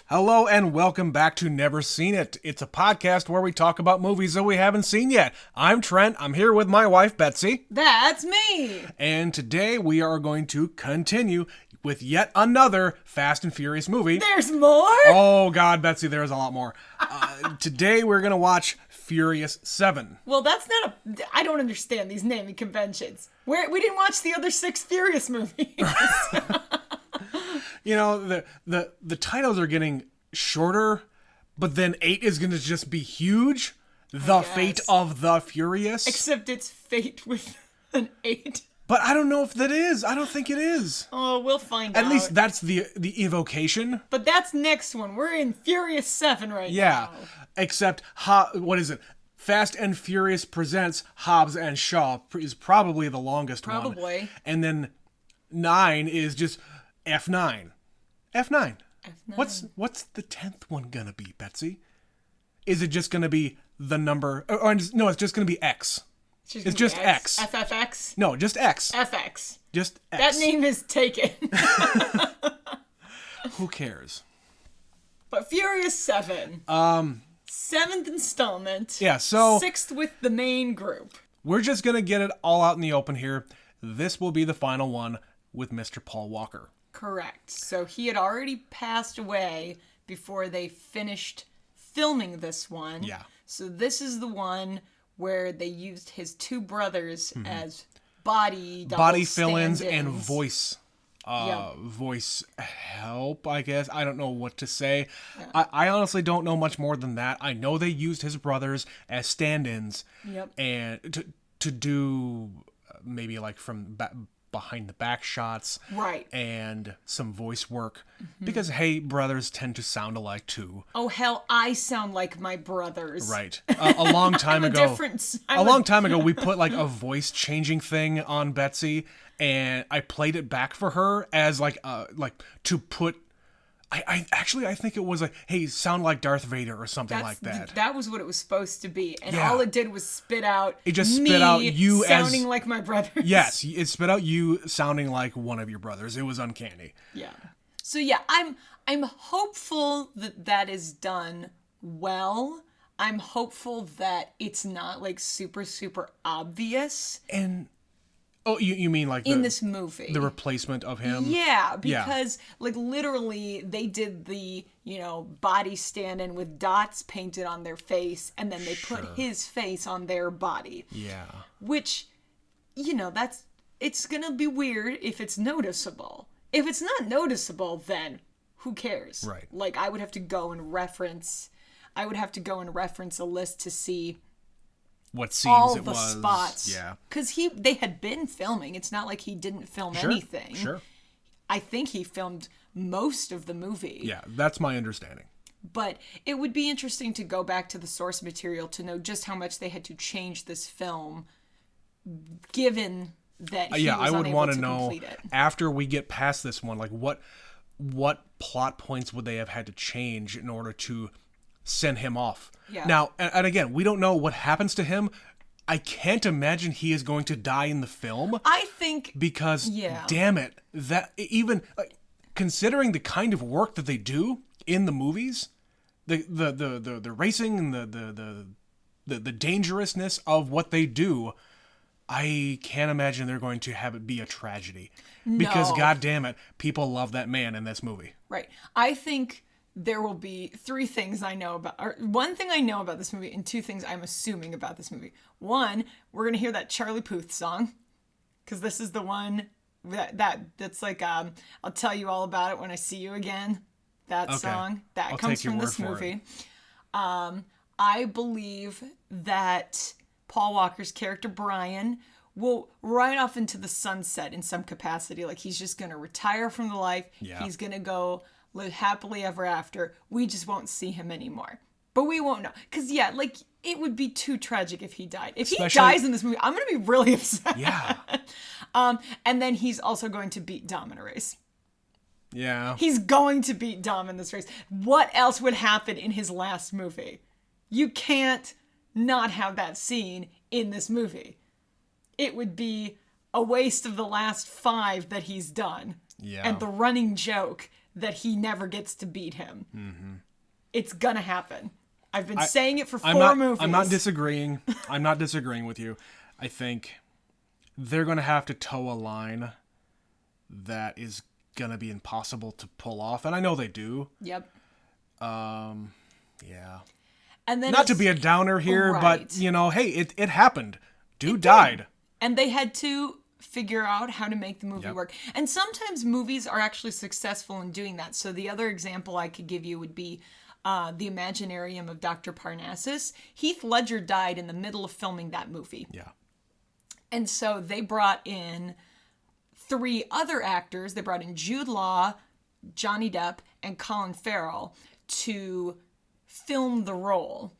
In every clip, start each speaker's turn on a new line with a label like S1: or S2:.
S1: Hello and welcome back to Never Seen It. It's a podcast where we talk about movies that we haven't seen yet. I'm Trent. I'm here with my wife, Betsy.
S2: That's me.
S1: And today we are going to continue with yet another Fast and Furious movie.
S2: There's more?
S1: Oh, God, Betsy, there's a lot more. Today we're going to watch Furious 7.
S2: Well, that's not I don't understand these naming conventions. We didn't watch the other 6 Furious movies.
S1: You know, the titles are getting shorter, but then 8 is going to just be huge. The Fate of the Furious.
S2: Except it's Fate with an 8.
S1: But I don't know if that is. I don't think it is.
S2: Oh, we'll find out.
S1: At least that's the evocation.
S2: But that's next one. We're in Furious 7 right now.
S1: Yeah. Except, what is it? Fast and Furious presents Hobbs and Shaw is probably the longest one.
S2: Probably.
S1: And then 9 is just F9. F9.
S2: F9.
S1: What's the 10th one gonna be, Betsy? Is it just gonna be the number? Or no, it's just gonna be X. It's just X.
S2: FFX?
S1: No, just X.
S2: FX.
S1: Just X.
S2: That name is taken.
S1: Who cares?
S2: But Furious 7. 7th installment.
S1: Yeah, so
S2: 6th with the main group.
S1: we're just gonna get it all out in the open here. This will be the final one with Mr. Paul Walker.
S2: Correct. So he had already passed away before they finished filming this one.
S1: Yeah.
S2: So this is the one where they used his 2 brothers as body
S1: Fill-ins and
S2: stand-ins.
S1: voice help, I guess. I don't know what to say.
S2: Yeah.
S1: I honestly don't know much more than that. I know they used his brothers as stand-ins.
S2: Yep.
S1: And to do maybe like from behind the back shots.
S2: Right.
S1: And some voice work. Because, hey, brothers tend to sound alike too.
S2: Oh, hell, I sound like my brothers.
S1: Right. A long time ago. A long time ago, we put like a voice changing thing on Betsy, and I played it back for her as like to put. I think it was like, hey, sound like Darth Vader or something like that.
S2: That was what it was supposed to be, and
S1: Yeah.
S2: all it did was spit out.
S1: It just spit out you
S2: sounding like my brothers.
S1: Yes, it spit out you sounding like one of your brothers. It was uncanny.
S2: Yeah. So yeah, I'm hopeful that is done well. I'm hopeful that it's not like super obvious
S1: And you mean like
S2: in this movie.
S1: the replacement of him?
S2: Yeah, because like literally they did the, body stand-in with dots painted on their face, and then they put his face on their body.
S1: Yeah.
S2: Which, it's gonna be weird if it's noticeable. If it's not noticeable, then who cares?
S1: Right.
S2: Like I would have to go and reference a list to see
S1: What scenes
S2: all
S1: it
S2: the
S1: was.
S2: spots.
S1: Yeah.
S2: Because they had been filming. It's not like he didn't film anything.
S1: Sure.
S2: I think he filmed most of the movie.
S1: Yeah, that's my understanding.
S2: But it would be interesting to go back to the source material to know just how much they had to change this film, given that he was
S1: I would
S2: unable
S1: want
S2: to
S1: to know
S2: complete it.
S1: after we get past this one, like what plot points would they have had to change in order to send him off?
S2: Yeah.
S1: Now, and again, we don't know what happens to him. I can't imagine he is going to die in the film.
S2: I think
S1: Because, damn it, that even like, considering the kind of work that they do in the movies, the racing and the dangerousness of what they do, I can't imagine they're going to have it be a tragedy. Because,
S2: No.
S1: god damn it, people love that man in this movie.
S2: right. I think there will be 3 things I know about, or 1 thing I know about this movie, and 2 things I'm assuming about this movie. 1, we're gonna hear that Charlie Puth song, because this is the one that's like I'll tell you all about it when I see you again. That song that
S1: I'll
S2: comes
S1: take your
S2: from
S1: word
S2: this
S1: for
S2: movie. I believe that Paul Walker's character Brian will ride off into the sunset in some capacity. Like he's just gonna retire from the life.
S1: Yeah.
S2: He's gonna go live happily ever after. We just won't see him anymore. But we won't know. Because, like, it would be too tragic if he died. If he dies in this movie, I'm going to be really upset.
S1: Yeah.
S2: And then he's also going to beat Dom in a race.
S1: Yeah.
S2: He's going to beat Dom in this race. What else would happen in his last movie? You can't not have that scene in this movie. It would be a waste of the last 5 that he's done.
S1: Yeah.
S2: And the running joke that he never gets to beat him. It's gonna happen. I've been saying it for 4 movies.
S1: I'm not disagreeing. I'm not disagreeing with you. I think they're going to have to toe a line that is going to be impossible to pull off. And I know they do.
S2: Yep.
S1: Yeah.
S2: And then
S1: not to be a downer here,
S2: right.
S1: but, you know, hey, it happened. Dude died.
S2: And they had to figure out how to make the movie work. And sometimes movies are actually successful in doing that. So the other example I could give you would be The Imaginarium of Dr. Parnassus. Heath Ledger died in the middle of filming that movie.
S1: Yeah.
S2: And so they brought in 3 other actors. They brought in Jude Law, Johnny Depp, and Colin Farrell to film the role.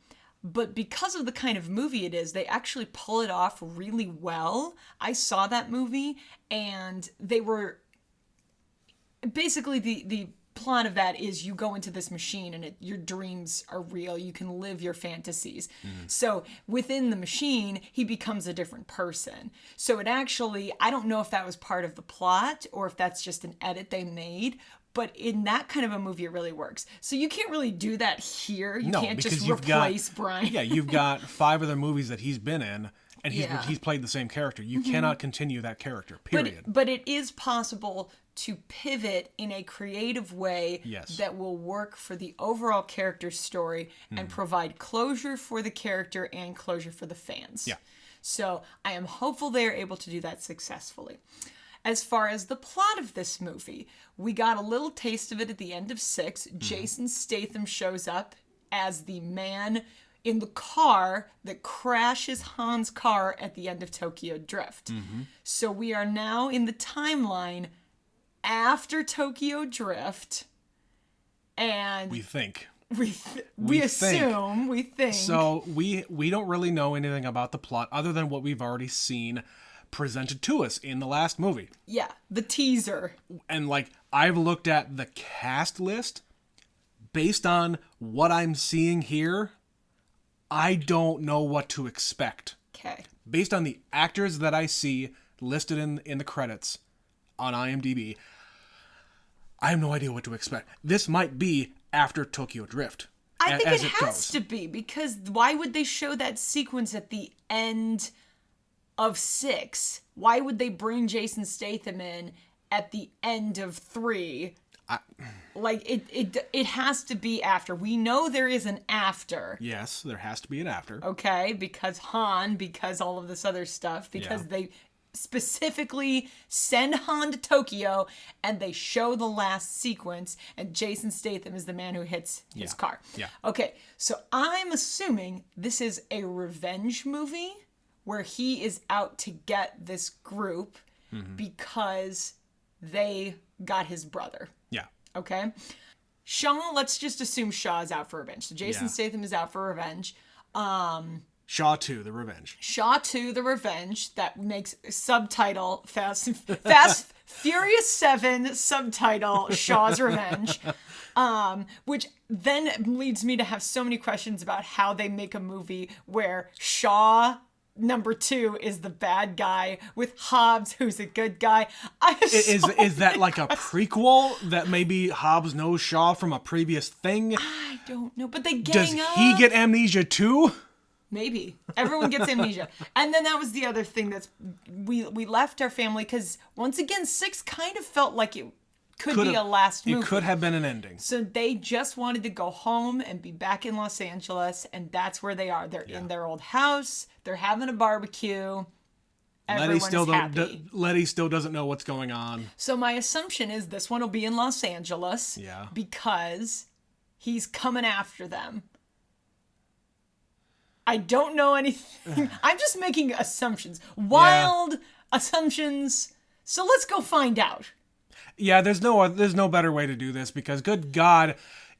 S2: But because of the kind of movie it is, they actually pull it off really well. I saw that movie, and they were... Basically, the plot of that is you go into this machine, and your dreams are real. You can live your fantasies. So within the machine, he becomes a different person. So it actually... I don't know if that was part of the plot, or if that's just an edit they made, but in that kind of a movie, it really works. So you can't really do that here. You can't just replace Brian.
S1: Yeah, you've got 5 other movies that he's been in, and he's played the same character. You cannot continue that character, period.
S2: But it is possible to pivot in a creative way that will work for the overall character story and provide closure for the character and closure for the fans.
S1: Yeah.
S2: So I am hopeful they are able to do that successfully. As far as the plot of this movie, we got a little taste of it at the end of 6. Jason Statham shows up as the man in the car that crashes Han's car at the end of Tokyo Drift. So we are now in the timeline after Tokyo Drift, and
S1: we think.
S2: We assume.
S1: So we don't really know anything about the plot other than what we've already seen presented to us in the last movie.
S2: Yeah, the teaser.
S1: And like, I've looked at the cast list. Based on what I'm seeing here, I don't know what to expect.
S2: Okay.
S1: Based on the actors that I see listed in the credits on IMDb, I have no idea what to expect. This might be after Tokyo Drift.
S2: I think it has to be, because why would they show that sequence at the end of 6? Why would they bring Jason Statham in at the end of 3? It has to be after. We know there is an after.
S1: Yes, there has to be an after.
S2: Okay, because all of this other stuff, because they specifically send Han to Tokyo and they show the last sequence, and Jason Statham is the man who hits his car.
S1: Yeah.
S2: Okay, so I'm assuming this is a revenge movie where he is out to get this group because they got his brother.
S1: Yeah.
S2: Okay? Shaw, let's just assume Shaw is out for revenge. So Jason Statham is out for revenge.
S1: Shaw 2, The Revenge.
S2: Shaw 2, The Revenge. That makes subtitle Fast Furious 7 subtitle Shaw's Revenge. Which then leads me to have so many questions about how they make a movie where Shaw number 2 is the bad guy with Hobbs, who's a good guy.
S1: Is that like a prequel that maybe Hobbs knows Shaw from a previous thing?
S2: I don't know, but they gang up.
S1: Does he get amnesia too?
S2: Maybe. Everyone gets amnesia. And then that was the other thing that's... We left our family because, once again, 6 kind of felt like it could be a last movie.
S1: It could have been an ending.
S2: So they just wanted to go home and be back in Los Angeles, and that's where they are. They're in their old house. They're having a barbecue. Everyone's happy.
S1: Letty still doesn't know what's going on.
S2: So my assumption is this one will be in Los Angeles because he's coming after them. I don't know anything. I'm just making assumptions. Wild assumptions. So let's go find out.
S1: Yeah, there's no better way to do this, because good God,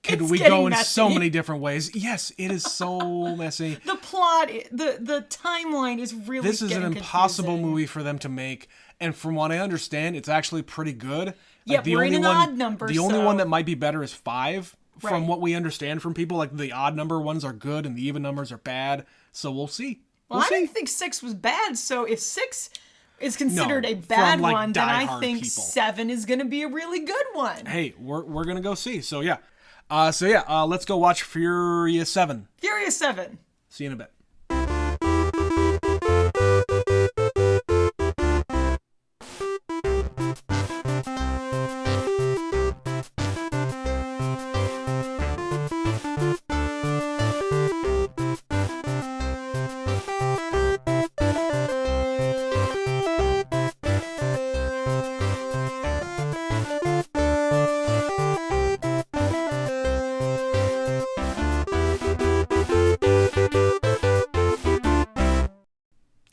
S1: we go in so many different ways. Yes, it is so messy.
S2: The plot, the timeline is really
S1: This is an impossible movie for them to make, and from what I understand, it's actually pretty good.
S2: Yeah, we're in an odd number.
S1: The only one that might be better is 5. From what we understand from people, like the odd number ones are good and the even numbers are bad. So we'll see.
S2: Well, I didn't think 6 was bad. So if 6 is considered
S1: No,
S2: a bad
S1: from, like,
S2: one, then I
S1: diehard
S2: think
S1: people.
S2: 7 is going to be a really good one.
S1: Hey, we're gonna go see. So yeah, let's go watch Furious 7.
S2: Furious 7.
S1: See you in a bit.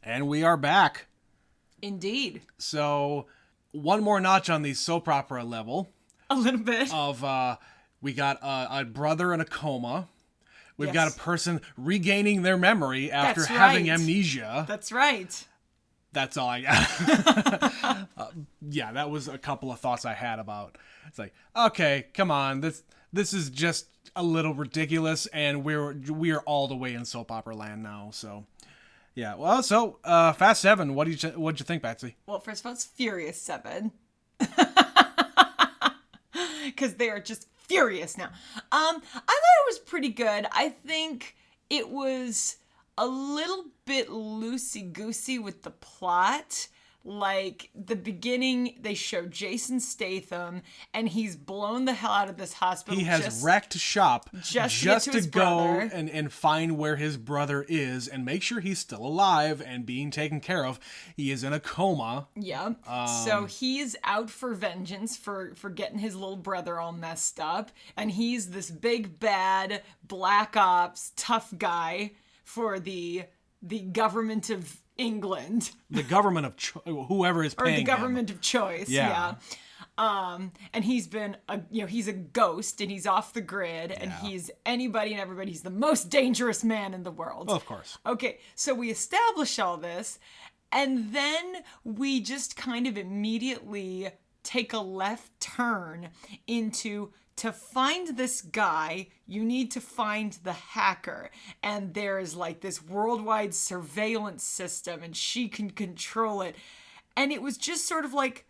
S1: And we are back.
S2: Indeed.
S1: So, one more notch on the soap opera level
S2: A little bit.
S1: of we got a brother in a coma. We've
S2: Yes.
S1: got a person regaining their memory after
S2: That's
S1: having
S2: right.
S1: amnesia.
S2: That's right.
S1: That's all I got. Yeah, that was a couple of thoughts I had about. It's like, okay, come on, this is just a little ridiculous, and we are all the way in soap opera land now. So, yeah. Well, so Fast 7. What'd you think, Patsy?
S2: Well, first of all, it's Furious 7. Because they are just furious now. I thought it was pretty good. I think it was a little bit loosey-goosey with the plot. Like, the beginning, they show Jason Statham, and he's blown the hell out of this hospital.
S1: He has wrecked shop
S2: just to his
S1: go
S2: brother.
S1: and find where his brother is and make sure he's still alive and being taken care of. He is in a coma.
S2: Yeah. So he's out for vengeance for getting his little brother all messed up. And he's this big, bad, black ops, tough guy for the government of England.
S1: The government of whoever is
S2: Or
S1: paying
S2: the government of choice.
S1: Yeah.
S2: And he's been, he's a ghost and he's off the grid and he's anybody and everybody. He's the most dangerous man in the world.
S1: Well, of course.
S2: Okay, so we establish all this, and then we just kind of immediately take a left turn into, to find this guy, you need to find the hacker. And there's like this worldwide surveillance system, and she can control it. And it was just sort of like,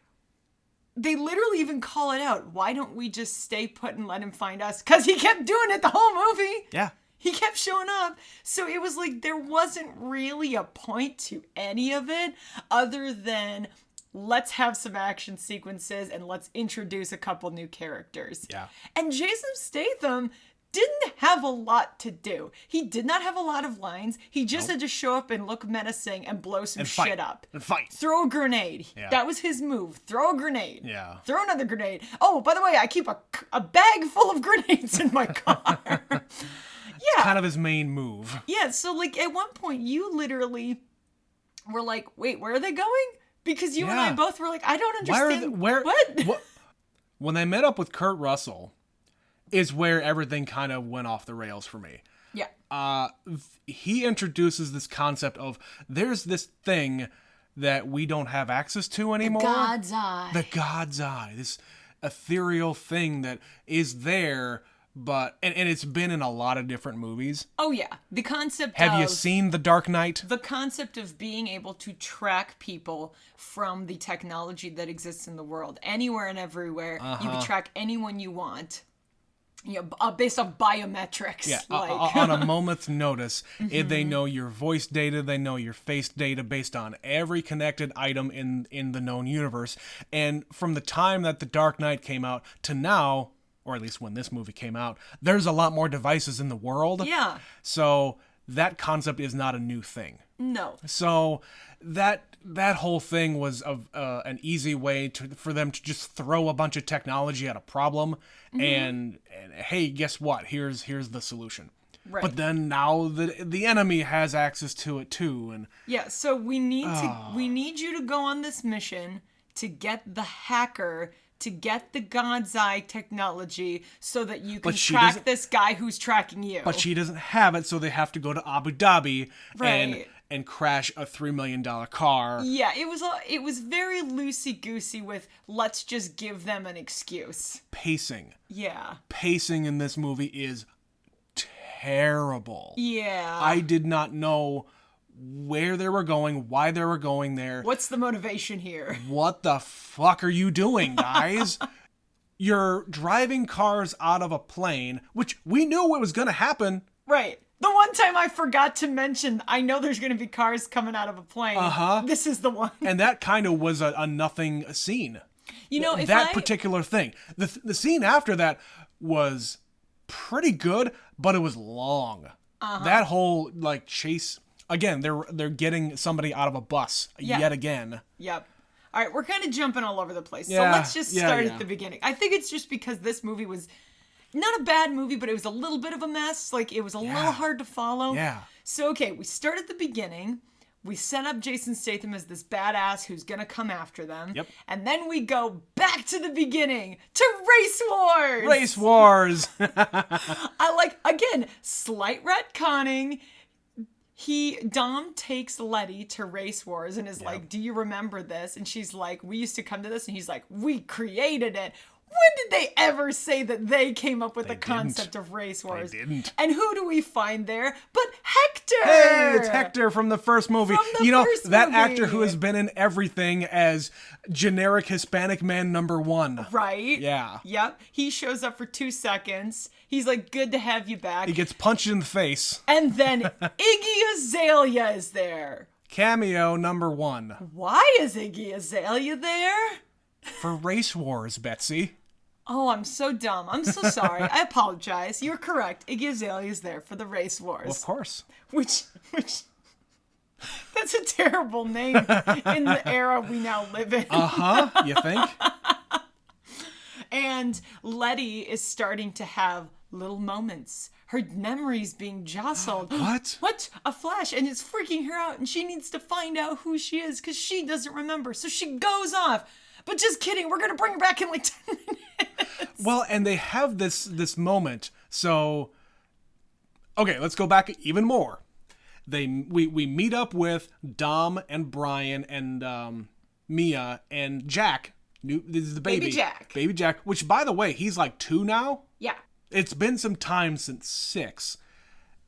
S2: they literally even call it out. Why don't we just stay put and let him find us? Because he kept doing it the whole movie.
S1: Yeah.
S2: He kept showing up. So it was like there wasn't really a point to any of it other than let's have some action sequences and let's introduce a couple new characters.
S1: Yeah.
S2: And Jason Statham didn't have a lot to do. He did not have a lot of lines. He just had to show up and look menacing and blow some
S1: fight.
S2: shit up.
S1: And fight.
S2: Throw a grenade.
S1: Yeah.
S2: That was his move. Throw a grenade.
S1: Yeah.
S2: Throw another grenade. Oh, by the way, I keep a bag full of grenades in my car. Yeah.
S1: Kind of his main move.
S2: Yeah, so like at one point you literally were like, wait, where are they going? Because you and I both were like, I don't understand. What?
S1: When they met up with Kurt Russell is where everything kind of went off the rails for me.
S2: Yeah.
S1: He introduces this concept of there's this thing that we don't have access to anymore.
S2: God's eye.
S1: The God's eye. This ethereal thing that is there, but and it's been in a lot of different movies.
S2: Oh yeah. The concept
S1: Have you seen The Dark Knight?
S2: The concept of being able to track people from the technology that exists in the world. Anywhere and everywhere. You can track anyone you want. Based off biometrics.
S1: Yeah,
S2: like.
S1: on a moment's notice. If they know your voice data, they know your face data based on every connected item in the known universe. And from the time that The Dark Knight came out to now, or at least when this movie came out, there's a lot more devices in the world.
S2: Yeah.
S1: So that concept is not a new thing.
S2: No.
S1: So that whole thing was an easy way for them to just throw a bunch of technology at a problem, and hey, guess what? Here's the solution.
S2: Right.
S1: But then now the enemy has access to it too, and
S2: Yeah, so we need you to go on this mission to get the hacker, to get the God's Eye technology so that you can track this guy who's tracking you.
S1: But she doesn't have it, so they have to go to Abu Dhabi
S2: Right.
S1: and crash a $3 million car.
S2: Yeah, it was very loosey-goosey with let's just give them an excuse.
S1: Pacing.
S2: Yeah.
S1: Pacing in this movie is terrible.
S2: Yeah.
S1: I did not know where they were going, why they were going there.
S2: What's the motivation here?
S1: What the fuck are you doing, guys? You're driving cars out of a plane, which we knew what was going to happen.
S2: Right. The one time I forgot to mention, I know there's going to be cars coming out of a plane. This is the one.
S1: And that kind of was a nothing scene.
S2: You know, if
S1: that particular thing. The scene after that was pretty good, but it was long. That whole like chase again. They're getting somebody out of a bus yet again.
S2: Yep. All right, we're kind of jumping all over the place.
S1: Yeah,
S2: so let's just start at the beginning. I think it's just because this movie was not a bad movie, but it was a little bit of a mess. Like it was a little hard to follow.
S1: Yeah.
S2: So okay, we start at the beginning. We set up Jason Statham as this badass who's gonna come after them.
S1: Yep.
S2: And then we go back to the beginning to Race Wars.
S1: Race Wars.
S2: I like, again, slight retconning. Dom takes Letty to Race Wars and is like, do you remember this? And she's like, we used to come to this. And he's like, we created it. When did they ever say that they came up with the concept of Race Wars?
S1: They didn't.
S2: And who do we find there but Hector?
S1: Hey, it's Hector from the first movie.
S2: From the first
S1: that
S2: movie.
S1: actor who has been in everything as generic Hispanic man #1.
S2: Right?
S1: Yeah.
S2: Yep. He shows up for 2 seconds. He's like, good to have you back.
S1: He gets punched in the face.
S2: And then Iggy Azalea is there.
S1: Cameo #1.
S2: Why is Iggy Azalea there?
S1: For Race Wars, Betsy.
S2: Oh, I'm so dumb. I'm so sorry. I apologize. You're correct. Iggy Azalea is there for the Race Wars.
S1: Well, of course.
S2: Which, that's a terrible name in the era we now live in.
S1: You think?
S2: And Letty is starting to have little moments. Her memory's being jostled.
S1: What?
S2: What? A flash. And it's freaking her out. And she needs to find out who she is because she doesn't remember. So she goes off. But just kidding. We're going to bring her back in like 10 minutes.
S1: Well, and they have this moment. So, okay, let's go back even more. We meet up with Dom and Brian and Mia and Jack. This is the baby. Baby Jack. Which, by the way, he's like 2 now.
S2: Yeah.
S1: It's been some time since 6.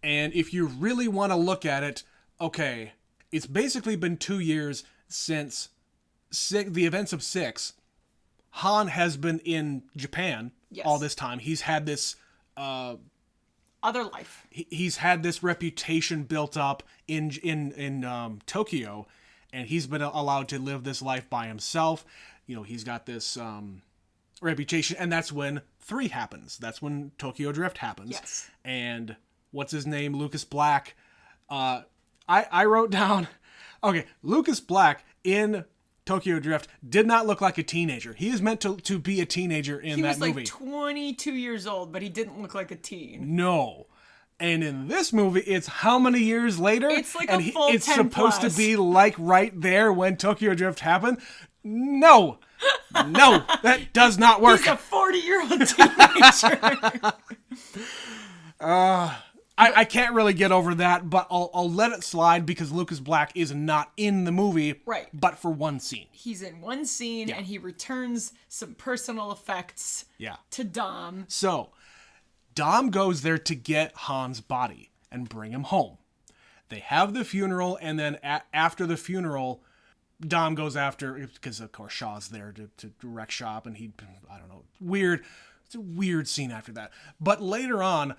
S1: And if you really want to look at it, okay, it's basically been 2 years since the events of 6. Han has been in Japan all this time. He's had this
S2: other life.
S1: He's had this reputation built up in Tokyo, and he's been allowed to live this life by himself. You know, he's got this reputation, and that's when 3 happens. That's when Tokyo Drift happens.
S2: Yes.
S1: And what's his name? Lucas Black. I wrote down. Okay, Lucas Black in Tokyo Drift did not look like a teenager. He is meant to be a teenager in that movie.
S2: He was like 22 years old, but he didn't look like a teen.
S1: No. And in this movie, it's how many years later?
S2: It's like a full 10
S1: It's supposed
S2: plus.
S1: to be like right there when Tokyo Drift happened. No. No, that does not work.
S2: He's a 40-year-old teenager.
S1: I can't really get over that, but I'll let it slide because Lucas Black is not in the movie,
S2: right?
S1: But for one scene.
S2: He's in one scene, and he returns some personal effects to Dom.
S1: So, Dom goes there to get Han's body and bring him home. They have the funeral, and then after the funeral, Dom goes after, because of course Shaw's there to wreck shop, and I don't know, weird. It's a weird scene after that. But later on,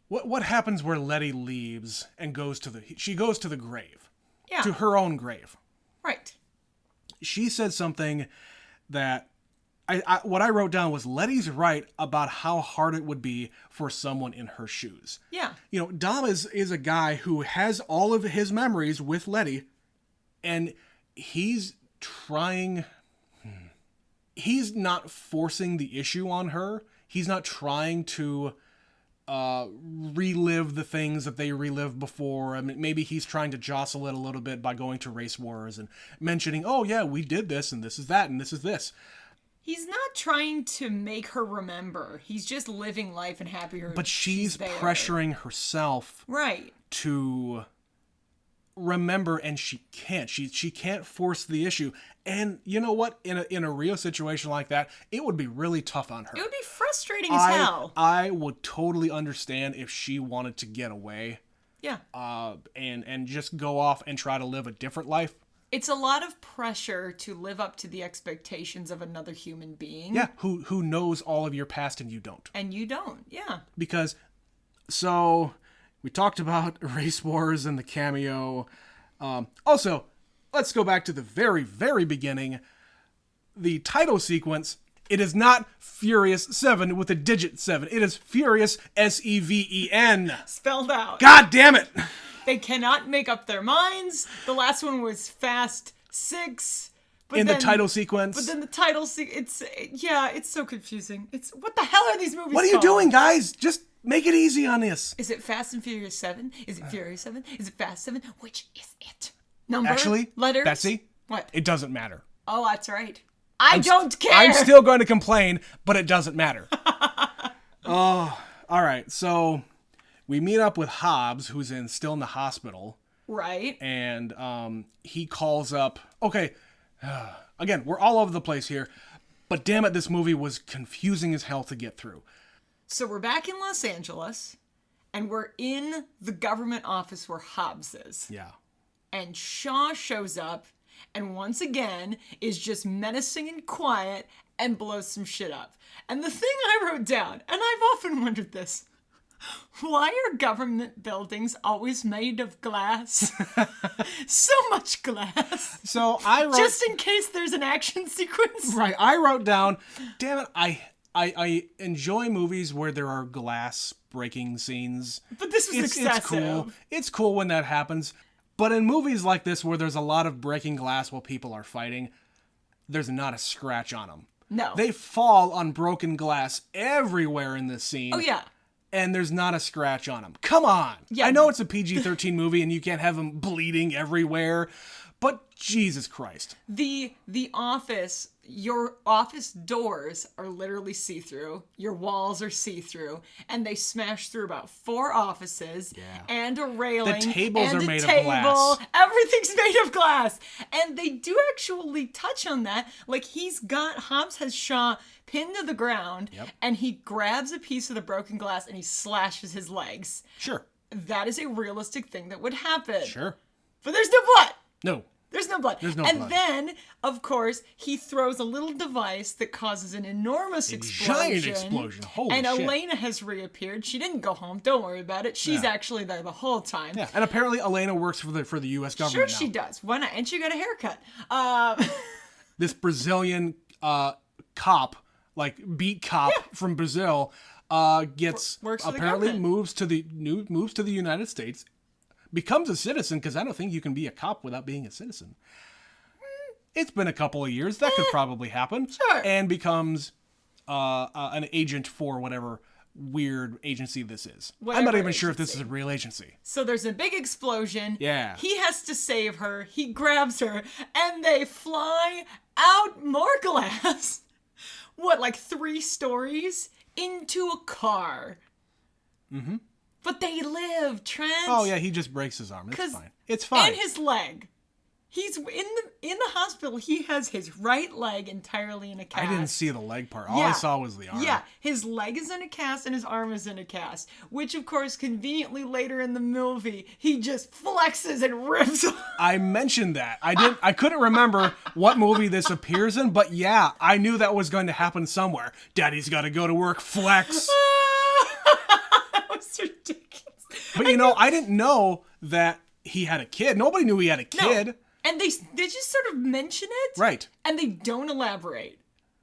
S1: what happens where Letty leaves and goes to the grave, to her own grave.
S2: Right.
S1: She said something that what I wrote down was Letty's right about how hard it would be for someone in her shoes.
S2: Yeah.
S1: You know, Dom is a guy who has all of his memories with Letty, and he's trying. He's not forcing the issue on her. He's not trying to relive the things that they relived before. I mean, maybe he's trying to jostle it a little bit by going to Race Wars and mentioning, oh yeah, we did this and this is that and this is this.
S2: He's not trying to make her remember. He's just living life and happier.
S1: But she's pressuring herself to remember, and she can't. She can't force the issue. And you know what? In a real situation like that, it would be really tough on her.
S2: It would be frustrating as hell.
S1: I would totally understand if she wanted to get away.
S2: Yeah.
S1: And just go off and try to live a different life.
S2: It's a lot of pressure to live up to the expectations of another human being.
S1: Yeah, who knows all of your past and you don't.
S2: And you don't, yeah.
S1: Because, so, we talked about race wars and the cameo. Also, let's go back to the very, very beginning. The title sequence, it is not Furious 7 with a digit 7. It is Furious, S-E-V-E-N.
S2: Spelled out.
S1: God damn it!
S2: They cannot make up their minds. The last one was Fast 6. But
S1: the title sequence.
S2: But then the title sequence, it's so confusing. What the hell are these movies
S1: What are you doing, guys? Just make it easy on this.
S2: Is it Fast and Furious 7? Is it Furious 7? Is it Fast 7? Which is it? Number?
S1: Actually,
S2: letters?
S1: Betsy,
S2: what?
S1: It doesn't matter.
S2: Oh, that's right. I don't care.
S1: I'm still going to complain, but it doesn't matter. Oh, all right. So we meet up with Hobbs, who's still in the hospital.
S2: Right.
S1: And he calls up. Okay. Again, we're all over the place here. But damn it, this movie was confusing as hell to get through.
S2: So we're back in Los Angeles, and we're in the government office where Hobbs is.
S1: Yeah.
S2: And Shaw shows up, and once again is just menacing and quiet and blows some shit up. And the thing I wrote down, and I've often wondered this, why are government buildings always made of glass? So much glass.
S1: So I wrote...
S2: Just in case there's an action sequence.
S1: Right. I wrote down, damn it, I enjoy movies where there are glass breaking scenes.
S2: But this was excessive.
S1: It's cool. It's cool when that happens. But in movies like this where there's a lot of breaking glass while people are fighting, there's not a scratch on them.
S2: No.
S1: They fall on broken glass everywhere in this scene.
S2: Oh, yeah.
S1: And there's not a scratch on them. Come on.
S2: Yeah.
S1: I know it's a PG-13 movie and you can't have them bleeding everywhere, but Jesus Christ.
S2: The office, your office doors are literally see-through. Your walls are see-through. And they smash through about 4 offices.
S1: Yeah.
S2: And a railing.
S1: The tables
S2: and
S1: are
S2: a
S1: made
S2: table.
S1: of glass.
S2: Everything's made of glass. And they do actually touch on that. Like Hobbs has Shaw pinned to the ground.
S1: Yep.
S2: And he grabs a piece of the broken glass and he slashes his legs.
S1: Sure.
S2: That is a realistic thing that would happen.
S1: Sure.
S2: But there's no blood.
S1: No.
S2: There's no blood.
S1: There's no
S2: and
S1: blood.
S2: then, of course, he throws a little device that causes an enormous explosion.
S1: Giant explosion. Holy
S2: and
S1: shit.
S2: Elena has reappeared. She didn't go home. Don't worry about it. She's actually there the whole time.
S1: Yeah, and apparently Elena works for the U.S. government
S2: Sure
S1: now.
S2: she does. Why not? And she got a haircut.
S1: This Brazilian cop, like beat cop from Brazil, gets
S2: Works for the
S1: apparently
S2: government.
S1: moves to the United States, becomes a citizen, because I don't think you can be a cop without being a citizen. It's been a couple of years. That could probably happen.
S2: Sure.
S1: And becomes an agent for whatever weird agency this is. I'm not
S2: Whatever
S1: even sure if this
S2: agency.
S1: is a real agency.
S2: So there's a big explosion.
S1: Yeah.
S2: He has to save her. He grabs her. And they fly out more glass. What, like 3 stories? Into a car. Mm-hmm. But they live, Trent.
S1: Oh, yeah, he just breaks his arm. It's
S2: 'Cause-
S1: fine. It's fine.
S2: And his leg. He's in the hospital. He has his right leg entirely in a cast.
S1: I didn't see the leg part. All I saw was the arm.
S2: Yeah, his leg is in a cast and his arm is in a cast. Which, of course, conveniently later in the movie, he just flexes and rips off.
S1: I mentioned that. I couldn't remember what movie this appears in, but yeah, I knew that was going to happen somewhere. Daddy's got to go to work, flex.
S2: That was ridiculous.
S1: But I didn't know that he had a kid. Nobody knew he had a kid.
S2: No. And they just sort of mention it.
S1: Right.
S2: And they don't elaborate.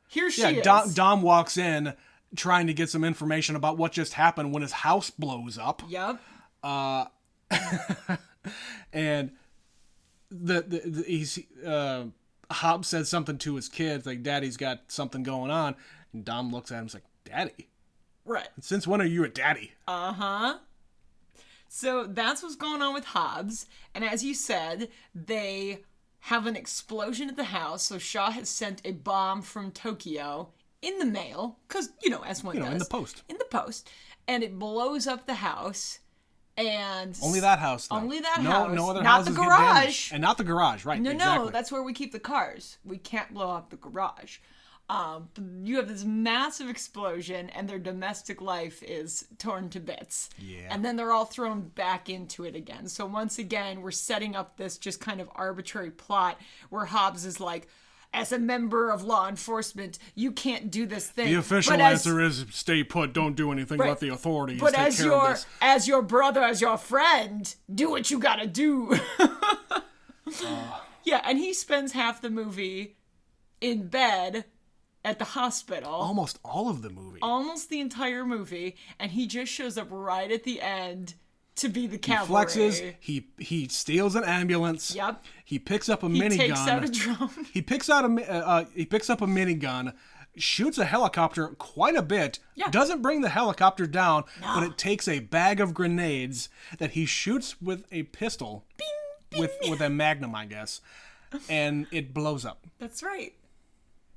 S2: Here she
S1: Yeah,
S2: is.
S1: Dom walks in trying to get some information about what just happened when his house blows up.
S2: Yep.
S1: And Hobbs says something to his kids, like, Daddy's got something going on. And Dom looks at him and is like, Daddy?
S2: Right.
S1: Since when are you a daddy?
S2: Uh-huh. So that's what's going on with Hobbs. And as you said, they have an explosion at the house. So Shaw has sent a bomb from Tokyo in the mail. Because, as one does.
S1: In the post.
S2: In the post. And it blows up the house. And...
S1: Only that house, though.
S2: Only that
S1: no,
S2: house.
S1: No other
S2: Not
S1: houses
S2: the
S1: get
S2: garage.
S1: damaged. And not the garage, right.
S2: No,
S1: exactly.
S2: no, that's where we keep the cars. We can't blow up the garage. You have this massive explosion, and their domestic life is torn to bits.
S1: Yeah.
S2: And then they're all thrown back into it again. So once again, we're setting up this just kind of arbitrary plot where Hobbs is like, as a member of law enforcement, you can't do this thing.
S1: The official answer is stay put, don't do anything, let the authorities take care of this.
S2: As your brother, as your friend, do what you gotta do. Yeah, and he spends half the movie in bed at the hospital.
S1: Almost all of the movie.
S2: Almost the entire movie, and he just shows up right at the end to be the cavalry.
S1: He flexes, he steals an ambulance.
S2: Yep.
S1: He picks up a minigun.
S2: He takes out a drone.
S1: He picks up a minigun, shoots a helicopter quite a bit.
S2: Yeah.
S1: Doesn't bring the helicopter down, but it takes a bag of grenades that he shoots with a pistol. Bing, bing. With a magnum, I guess. And it blows up.
S2: That's right.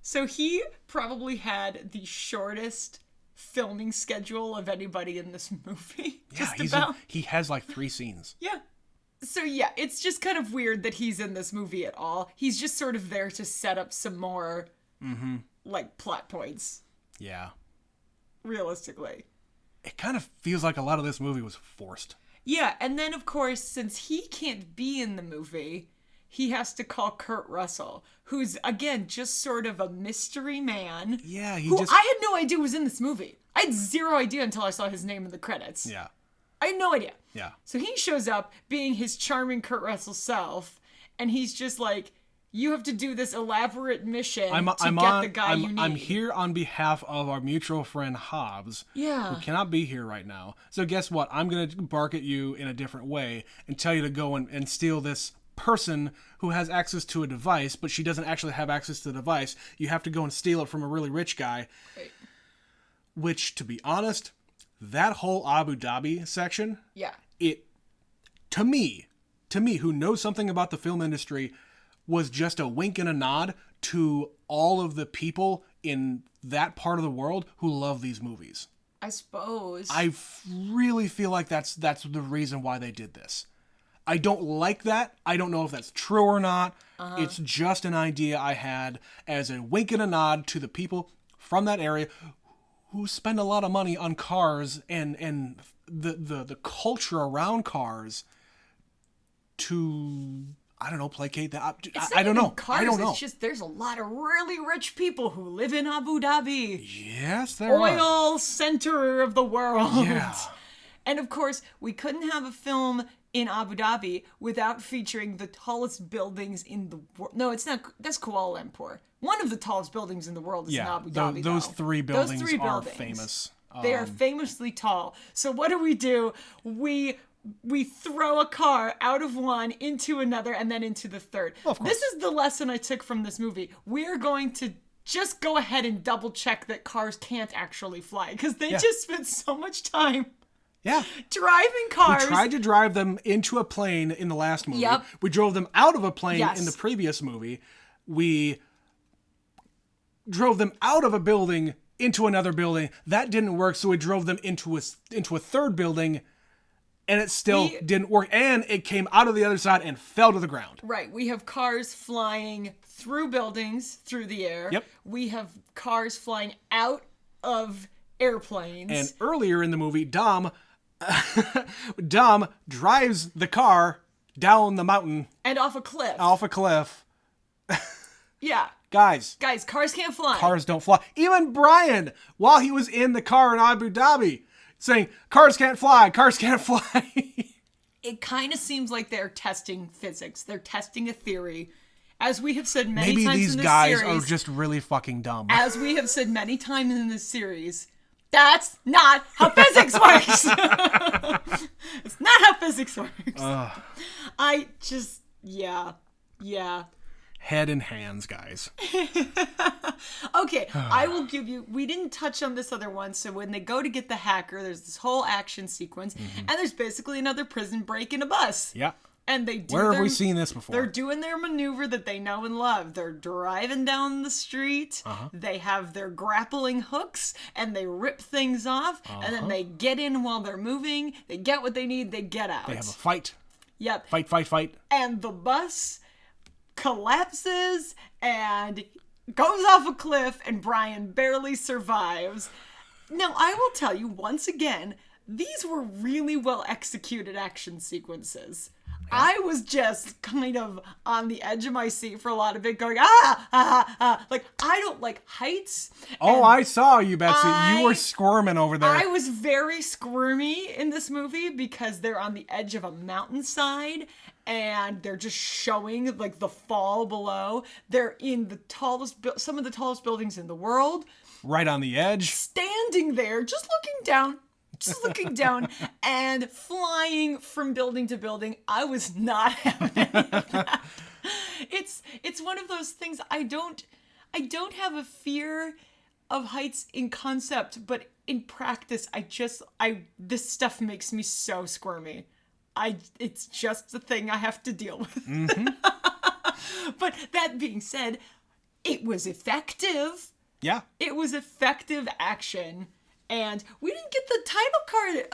S2: So he probably had the shortest filming schedule of anybody in this movie.
S1: Yeah, he has like 3 scenes.
S2: Yeah. So yeah, it's just kind of weird that he's in this movie at all. He's just sort of there to set up some more, like, plot points.
S1: Yeah.
S2: Realistically.
S1: It kind of feels like a lot of this movie was forced.
S2: Yeah, and then of course, since he can't be in the movie, he has to call Kurt Russell, who's, again, just sort of a mystery man.
S1: Yeah,
S2: I had no idea was in this movie. I had zero idea until I saw his name in the credits.
S1: Yeah.
S2: I had no idea.
S1: Yeah.
S2: So he shows up being his charming Kurt Russell self, and he's just like, you have to do this elaborate mission to get the guy you need.
S1: I'm here on behalf of our mutual friend Hobbs,
S2: Yeah.
S1: who cannot be here right now. So guess what? I'm going to bark at you in a different way and tell you to go and steal this person who has access to a device, but she doesn't actually have access to the device. You have to go and steal it from a really rich guy.
S2: Right.
S1: Which, to be honest, that whole Abu Dhabi section,
S2: Yeah.
S1: it, to me, who knows something about the film industry, was just a wink and a nod to all of the people in that part of the world who love these movies.
S2: I suppose.
S1: I really feel like that's the reason why they did this. I don't like that. I don't know if that's true or not. It's just an idea I had as a wink and a nod to the people from that area who spend a lot of money on cars and the culture around cars to, I don't know, placate that. I don't know.
S2: Cars,
S1: I don't know.
S2: It's just there's a lot of really rich people who live in Abu Dhabi.
S1: Yes, there are.
S2: Oil center of the world.
S1: Yeah.
S2: And of course, we couldn't have a film in Abu Dhabi without featuring the tallest buildings in the world. No, it's not. That's Kuala Lumpur. One of the tallest buildings in the world is in Abu Dhabi.
S1: Those
S2: though.
S1: 3 buildings
S2: Those 3
S1: are
S2: buildings.
S1: famous.
S2: They are famously tall. So what do? We throw a car out of one into another and then into the third.
S1: Well, of course.
S2: This is the lesson I took from this movie. We're going to just go ahead and double check that cars can't actually fly because they just spent so much time driving cars.
S1: We tried to drive them into a plane in the last movie.
S2: Yep.
S1: We drove them out of a plane in the previous movie. We drove them out of a building into another building. That didn't work, so we drove them into a third building, and it still didn't work. And it came out of the other side and fell to the ground.
S2: Right. We have cars flying through buildings, through the air.
S1: Yep.
S2: We have cars flying out of airplanes.
S1: And earlier in the movie, Dom drives the car down the mountain.
S2: And off a cliff. Yeah.
S1: Guys,
S2: cars can't fly.
S1: Cars don't fly. Even Brian, while he was in the car in Abu Dhabi, saying, cars can't fly.
S2: It kind of seems like they're testing physics. They're testing a theory. As we have said many
S1: Maybe
S2: times
S1: these
S2: in this
S1: guys
S2: series,
S1: are just really fucking dumb.
S2: As we have said many times in this series, that's not how physics works. It's not how physics works. I just, yeah.
S1: Head and hands, guys.
S2: Okay, I will give you, we didn't touch on this other one, so when they go to get the hacker, there's this whole action sequence, and there's basically another prison break in a bus.
S1: Yeah.
S2: And they do
S1: Where have we seen this before?
S2: They're doing their maneuver that they know and love. They're driving down the street. They have their grappling hooks, and they rip things off, and then they get in while they're moving. They get what they need. They get out.
S1: They have a fight.
S2: Yep.
S1: Fight.
S2: And the bus collapses, and goes off a cliff, and Brian barely survives. Now, I will tell you once again, these were really well executed action sequences. I was just kind of on the edge of my seat for a lot of it, going, like, I don't like heights.
S1: Oh, I saw you, Betsy. You were squirming over there.
S2: I was very squirmy in this movie because they're on the edge of a mountainside and they're just showing like the fall below. They're in some of the tallest buildings in the world.
S1: Right on the edge.
S2: Standing there, just looking down and flying from building to building. I was not having any of that. It's one of those things. I don't have a fear of heights in concept, but in practice, this stuff makes me so squirmy. It's just a thing I have to deal with. Mm-hmm. But that being said, it was effective.
S1: Yeah.
S2: It was effective action. And we didn't get the title card,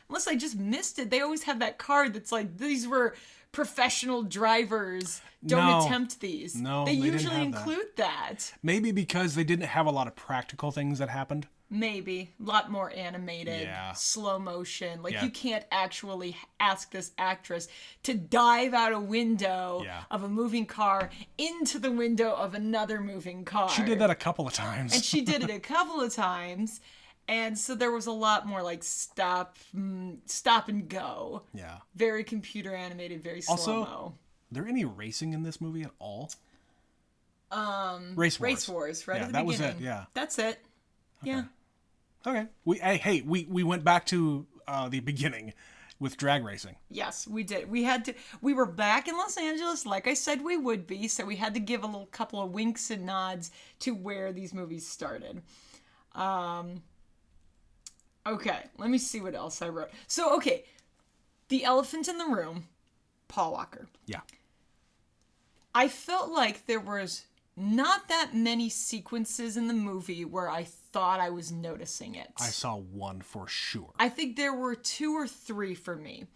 S2: unless I just missed it. They always have that card that's like, these were professional drivers. Don't attempt these.
S1: No,
S2: they
S1: didn't
S2: usually
S1: have
S2: include that.
S1: Maybe because they didn't have a lot of practical things that happened.
S2: Maybe. A lot more animated, slow motion. Like, you can't actually ask this actress to dive out a window of a moving car into the window of another moving car.
S1: She did that a couple of times.
S2: And she did it a couple of times. And so there was a lot more like stop and go.
S1: Yeah.
S2: Very computer animated, very slow-mo.
S1: Also, there any racing in this movie at all?
S2: Race Wars, right at the beginning.
S1: That was it, yeah.
S2: That's it.
S1: Okay.
S2: Yeah.
S1: Okay. We went back to the beginning with drag racing.
S2: Yes, we did. We were back in Los Angeles, like I said we would be, so we had to give a little couple of winks and nods to where these movies started. Okay, let me see what else I wrote. So, okay, the elephant in the room, Paul Walker.
S1: Yeah.
S2: I felt like there was not that many sequences in the movie where I thought I was noticing it.
S1: I saw one for sure.
S2: I think there were 2 or 3 for me.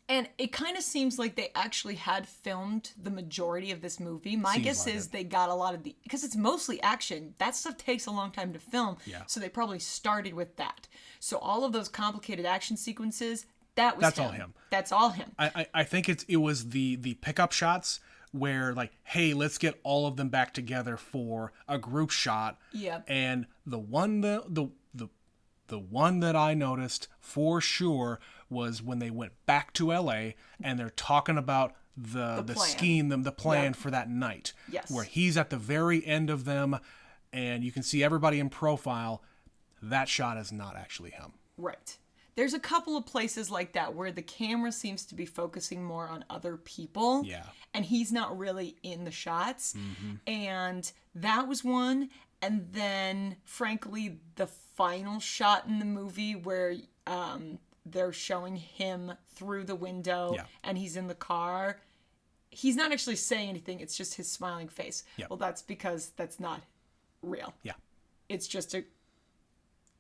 S2: And it kind of seems like they actually had filmed the majority of this movie. My guess is they got a lot of because it's mostly action. That stuff takes a long time to film.
S1: Yeah.
S2: So they probably started with that. So all of those complicated action sequences, that's
S1: all him.
S2: That's all him.
S1: I think it was the pickup shots where like, hey, let's get all of them back together for a group shot.
S2: Yeah.
S1: And the one that I noticed for sure was when they went back to LA and they're talking about the scheme, the plan for that night.
S2: Yes.
S1: Where he's at the very end of them and you can see everybody in profile. That shot is not actually him.
S2: Right. There's a couple of places like that where the camera seems to be focusing more on other people.
S1: Yeah.
S2: And he's not really in the shots.
S1: Mm-hmm.
S2: And that was one. And then, frankly, the final shot in the movie where they're showing him through the window and he's in the car. He's not actually saying anything. It's just his smiling face.
S1: Yeah.
S2: Well, that's because that's not real.
S1: Yeah.
S2: It's just a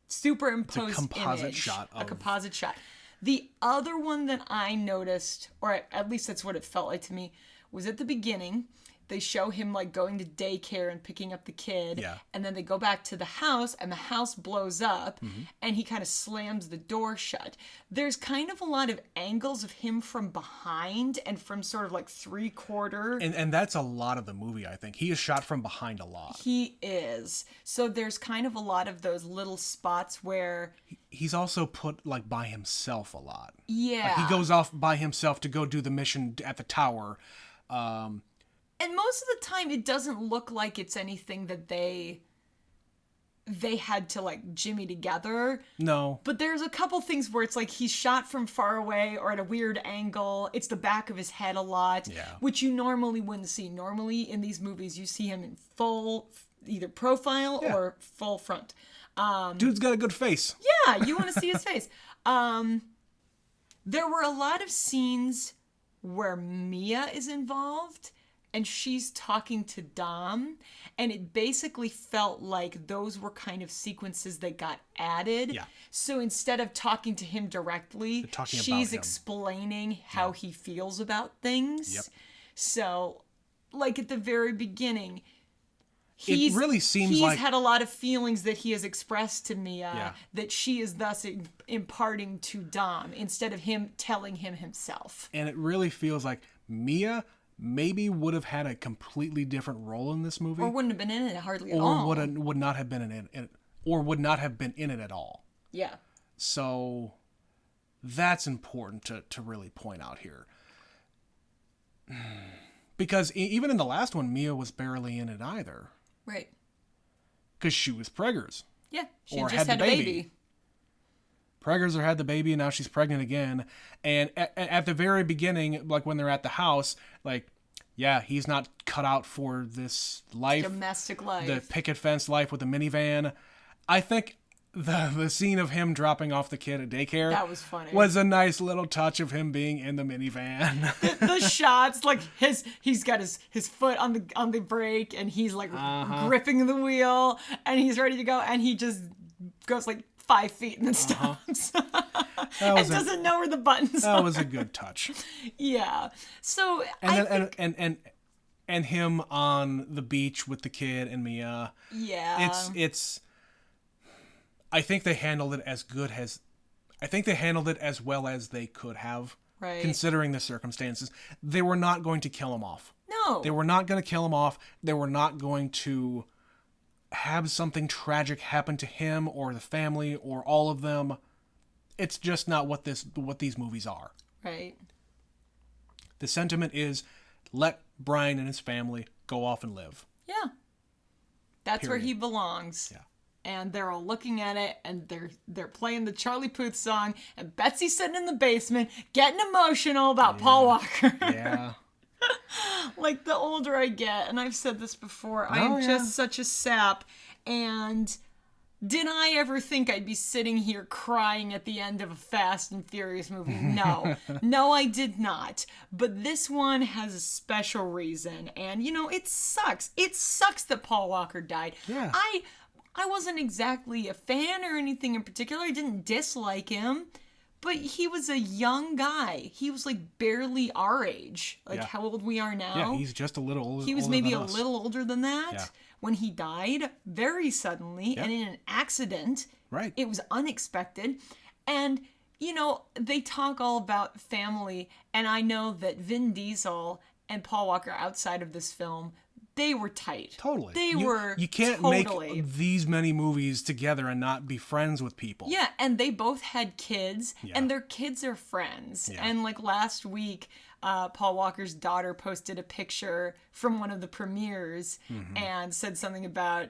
S2: superimposed
S1: it's a composite
S2: image,
S1: shot.
S2: A composite shot. The other one that I noticed, or at least that's what it felt like to me, was at the beginning. They show him like going to daycare and picking up the kid.
S1: Yeah.
S2: And then they go back to the house and the house blows up and he kind of slams the door shut. There's kind of a lot of angles of him from behind and from sort of like 3/4.
S1: And that's a lot of the movie, I think. He is shot from behind a lot.
S2: He is. So there's kind of a lot of those little spots where...
S1: He's also put like by himself a lot.
S2: Yeah.
S1: Like, he goes off by himself to go do the mission at the tower.
S2: And most of the time, it doesn't look like it's anything that they had to, like, jimmy together.
S1: No.
S2: But there's a couple things where it's like he's shot from far away or at a weird angle. It's the back of his head a lot, which you normally wouldn't see. Normally, in these movies, you see him in full, either profile or full front.
S1: Dude's got a good face.
S2: Yeah, you want to see his face. There were a lot of scenes where Mia is involved and she's talking to Dom, and it basically felt like those were kind of sequences that got added.
S1: Yeah.
S2: So instead of talking to him directly, she's explaining how he feels about things.
S1: Yep.
S2: So, like at the very beginning,
S1: it really seems
S2: he's
S1: like
S2: had a lot of feelings that he has expressed to Mia
S1: Yeah.
S2: that she is thus imparting to Dom instead of him telling him himself.
S1: and it really feels like Mia maybe would have had a completely different role in this movie,
S2: Or wouldn't have been in it hardly at
S1: or
S2: all.
S1: would not have been in it, or would not have been in it at all.
S2: Yeah.
S1: So that's important to really point out here. Because even in the last one, Mia was barely in it either.
S2: Right.
S1: Because she was preggers.
S2: Yeah. She
S1: Or
S2: just
S1: had
S2: had
S1: the
S2: a
S1: baby.
S2: baby.
S1: Preggers or had the baby, and now she's pregnant again. And at the very beginning, like when they're at the house, like, yeah, he's not cut out for this life.
S2: Domestic life.
S1: The picket fence life with the minivan. I think the scene of him dropping off the kid at daycare
S2: That was funny.
S1: was a nice little touch of him being in the minivan.
S2: The shots, like he's got his foot on the brake, and he's like gripping the wheel, and he's ready to go, and he just goes like 5 feet and then stops. And doesn't know where the buttons are.
S1: That was a good touch.
S2: Yeah. So
S1: and him on the beach with the kid and Mia.
S2: yeah.
S1: It's I think they handled it as well as they could have.
S2: Right.
S1: Considering the circumstances. They were not going to kill him off.
S2: No.
S1: They were not going to kill him off. They were not going to have something tragic happen to him or the family or all of them. It's just not what these movies are.
S2: Right.
S1: The sentiment is let Brian and his family go off and live.
S2: Yeah. That's where
S1: Period.
S2: he belongs.
S1: Yeah.
S2: And they're all looking at it, and they're playing the Charlie Puth song, and Betsy's sitting in the basement getting emotional about Paul Walker.
S1: Yeah.
S2: Like, the older I get, and I've said this before, I'm just such a sap. And did I ever think I'd be sitting here crying at the end of a Fast and Furious movie? No. No, I did not. But this one has a special reason. And, it sucks. It sucks that Paul Walker died.
S1: Yeah.
S2: I wasn't exactly a fan or anything in particular. I didn't dislike him. But he was a young guy. He was like barely our age. Like how old we are now.
S1: Yeah, he's just a little older.
S2: He was maybe a little older than that
S1: Yeah.
S2: when he died very suddenly and in an accident.
S1: Right.
S2: It was unexpected. And, they talk all about family. And I know that Vin Diesel and Paul Walker outside of this film, they were tight.
S1: Totally.
S2: You
S1: can't make these many movies together and not be friends with people.
S2: Yeah, and they both had kids, and their kids are friends.
S1: Yeah.
S2: And like last week, Paul Walker's daughter posted a picture from one of the premieres and said something about,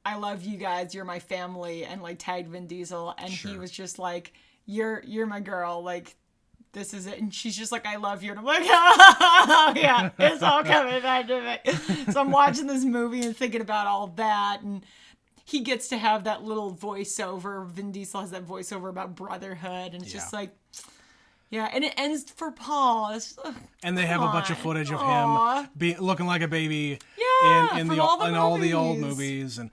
S2: I love you guys, you're my family, and like tagged Vin Diesel, and he was just like, you're my girl, like, this is it. And she's just like, I love you. And I'm like, oh, yeah, it's all coming back to me. So I'm watching this movie and thinking about all that. And he gets to have that little voiceover. Vin Diesel has that voiceover about brotherhood. And it's just like, yeah. And it ends for Paul.
S1: And they have a bunch of footage of him looking like a baby in all the old movies. And,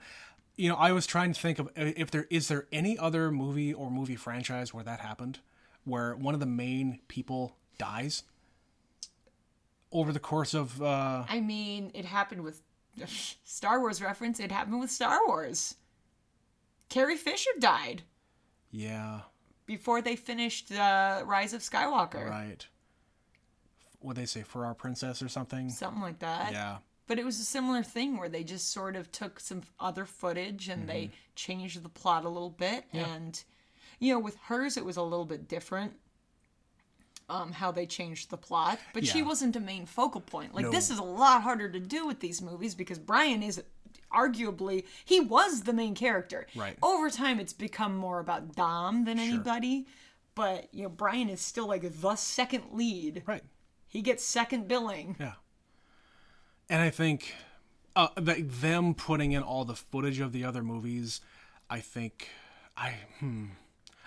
S1: I was trying to think of is there any other movie or movie franchise where that happened? Where one of the main people dies over the course of...
S2: I mean, it happened with Star Wars reference. It happened with Star Wars. Carrie Fisher died.
S1: Yeah.
S2: Before they finished Rise of Skywalker.
S1: Right. What'd they say? For Our Princess or something?
S2: Something like that.
S1: Yeah.
S2: But it was a similar thing where they just sort of took some other footage and they changed the plot a little bit.
S1: Yeah.
S2: And... with hers, it was a little bit different, how they changed the plot. But she wasn't a main focal point. Like, this is a lot harder to do with these movies because Brian is arguably, he was the main character.
S1: Right.
S2: Over time, it's become more about Dom than anybody. But, Brian is still, like, the second lead.
S1: Right.
S2: He gets second billing.
S1: Yeah. And I think that them putting in all the footage of the other movies, I think...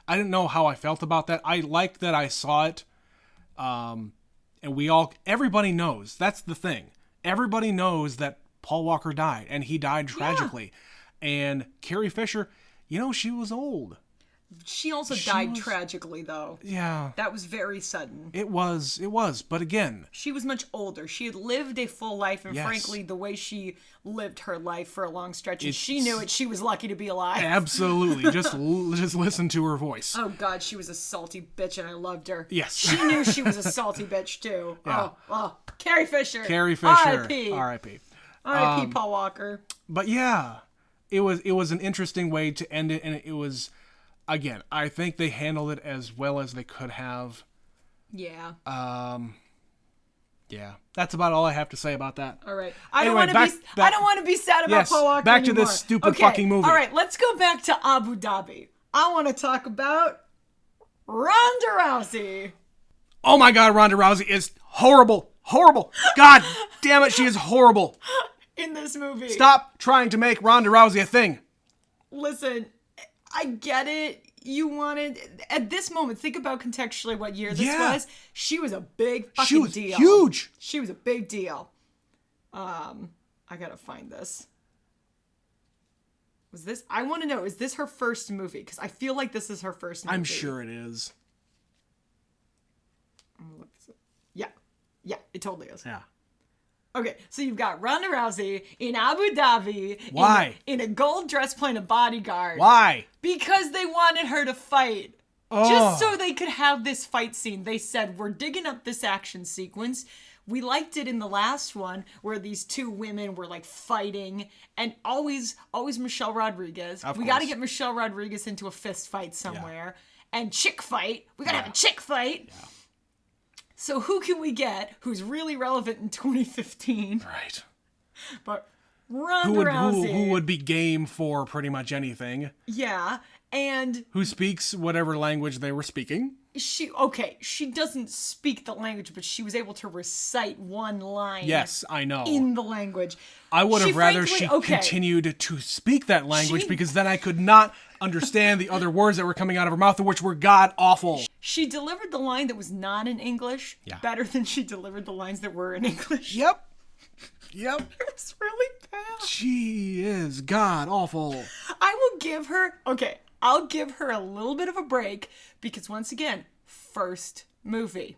S1: I didn't know how I felt about that. I like that I saw it. And everybody knows. That's the thing. Everybody knows that Paul Walker died, and he died tragically. And Carrie Fisher, she was old.
S2: She also died tragically, though.
S1: Yeah.
S2: That was very sudden.
S1: It was. But again...
S2: She was much older. She had lived a full life, and
S1: Yes.
S2: frankly, the way she lived her life for a long stretch, and she knew it, she was lucky to be alive.
S1: Absolutely. Just listen to her voice.
S2: Oh, God, she was a salty bitch, and I loved her.
S1: Yes.
S2: She knew she was a salty bitch, too.
S1: Yeah.
S2: Oh, Carrie Fisher.
S1: Carrie Fisher.
S2: R.I.P.
S1: R.I.P.
S2: R.I.P. Paul Walker.
S1: But yeah, it was an interesting way to end it, and it was, again, I think they handled it as well as they could have.
S2: Yeah.
S1: Yeah, that's about all I have to say about that.
S2: All right. I
S1: Anyway,
S2: don't want to be sad about
S1: Yes,
S2: Paul Walker
S1: back to
S2: anymore.
S1: this stupid fucking movie.
S2: All right, let's go back to Abu Dhabi. I want to talk about Ronda Rousey.
S1: Oh my God, Ronda Rousey is horrible. Horrible. God damn it, she is horrible.
S2: In this movie.
S1: Stop trying to make Ronda Rousey a thing.
S2: Listen, I get it. You wanted, at this moment, think about contextually what year this was. She was a big fucking deal.
S1: She was huge.
S2: She was a big deal. I gotta find this. Was this, I want to know, is this her first movie? Because I feel like this is her first movie.
S1: I'm sure it is.
S2: I'm gonna look this up. Yeah, it totally is.
S1: Yeah.
S2: Okay, so you've got Ronda Rousey in Abu Dhabi.
S1: Why?
S2: In a gold dress playing a bodyguard.
S1: Why?
S2: Because they wanted her to fight.
S1: Oh.
S2: Just so they could have this fight scene. They said, we're digging up this action sequence. We liked it in the last one where these two women were like fighting, and always Michelle Rodriguez. We got to get Michelle Rodriguez into a fist fight somewhere. Yeah. And chick fight. We got to have a chick fight. Yeah. So who can we get who's really relevant in 2015?
S1: Right.
S2: But Ronda Rousey.
S1: Who would be game for pretty much anything.
S2: Yeah, and...
S1: who speaks whatever language they were speaking.
S2: She doesn't speak the language, but she was able to recite one line.
S1: Yes, I know.
S2: In the language.
S1: I would have rather she continued to speak that language because then I could not understand the other words that were coming out of her mouth, which were god awful.
S2: She delivered the line that was not in English better than she delivered the lines that were in English.
S1: Yep.
S2: It was really bad.
S1: She is god awful.
S2: I'll give her a little bit of a break because, once again, first movie.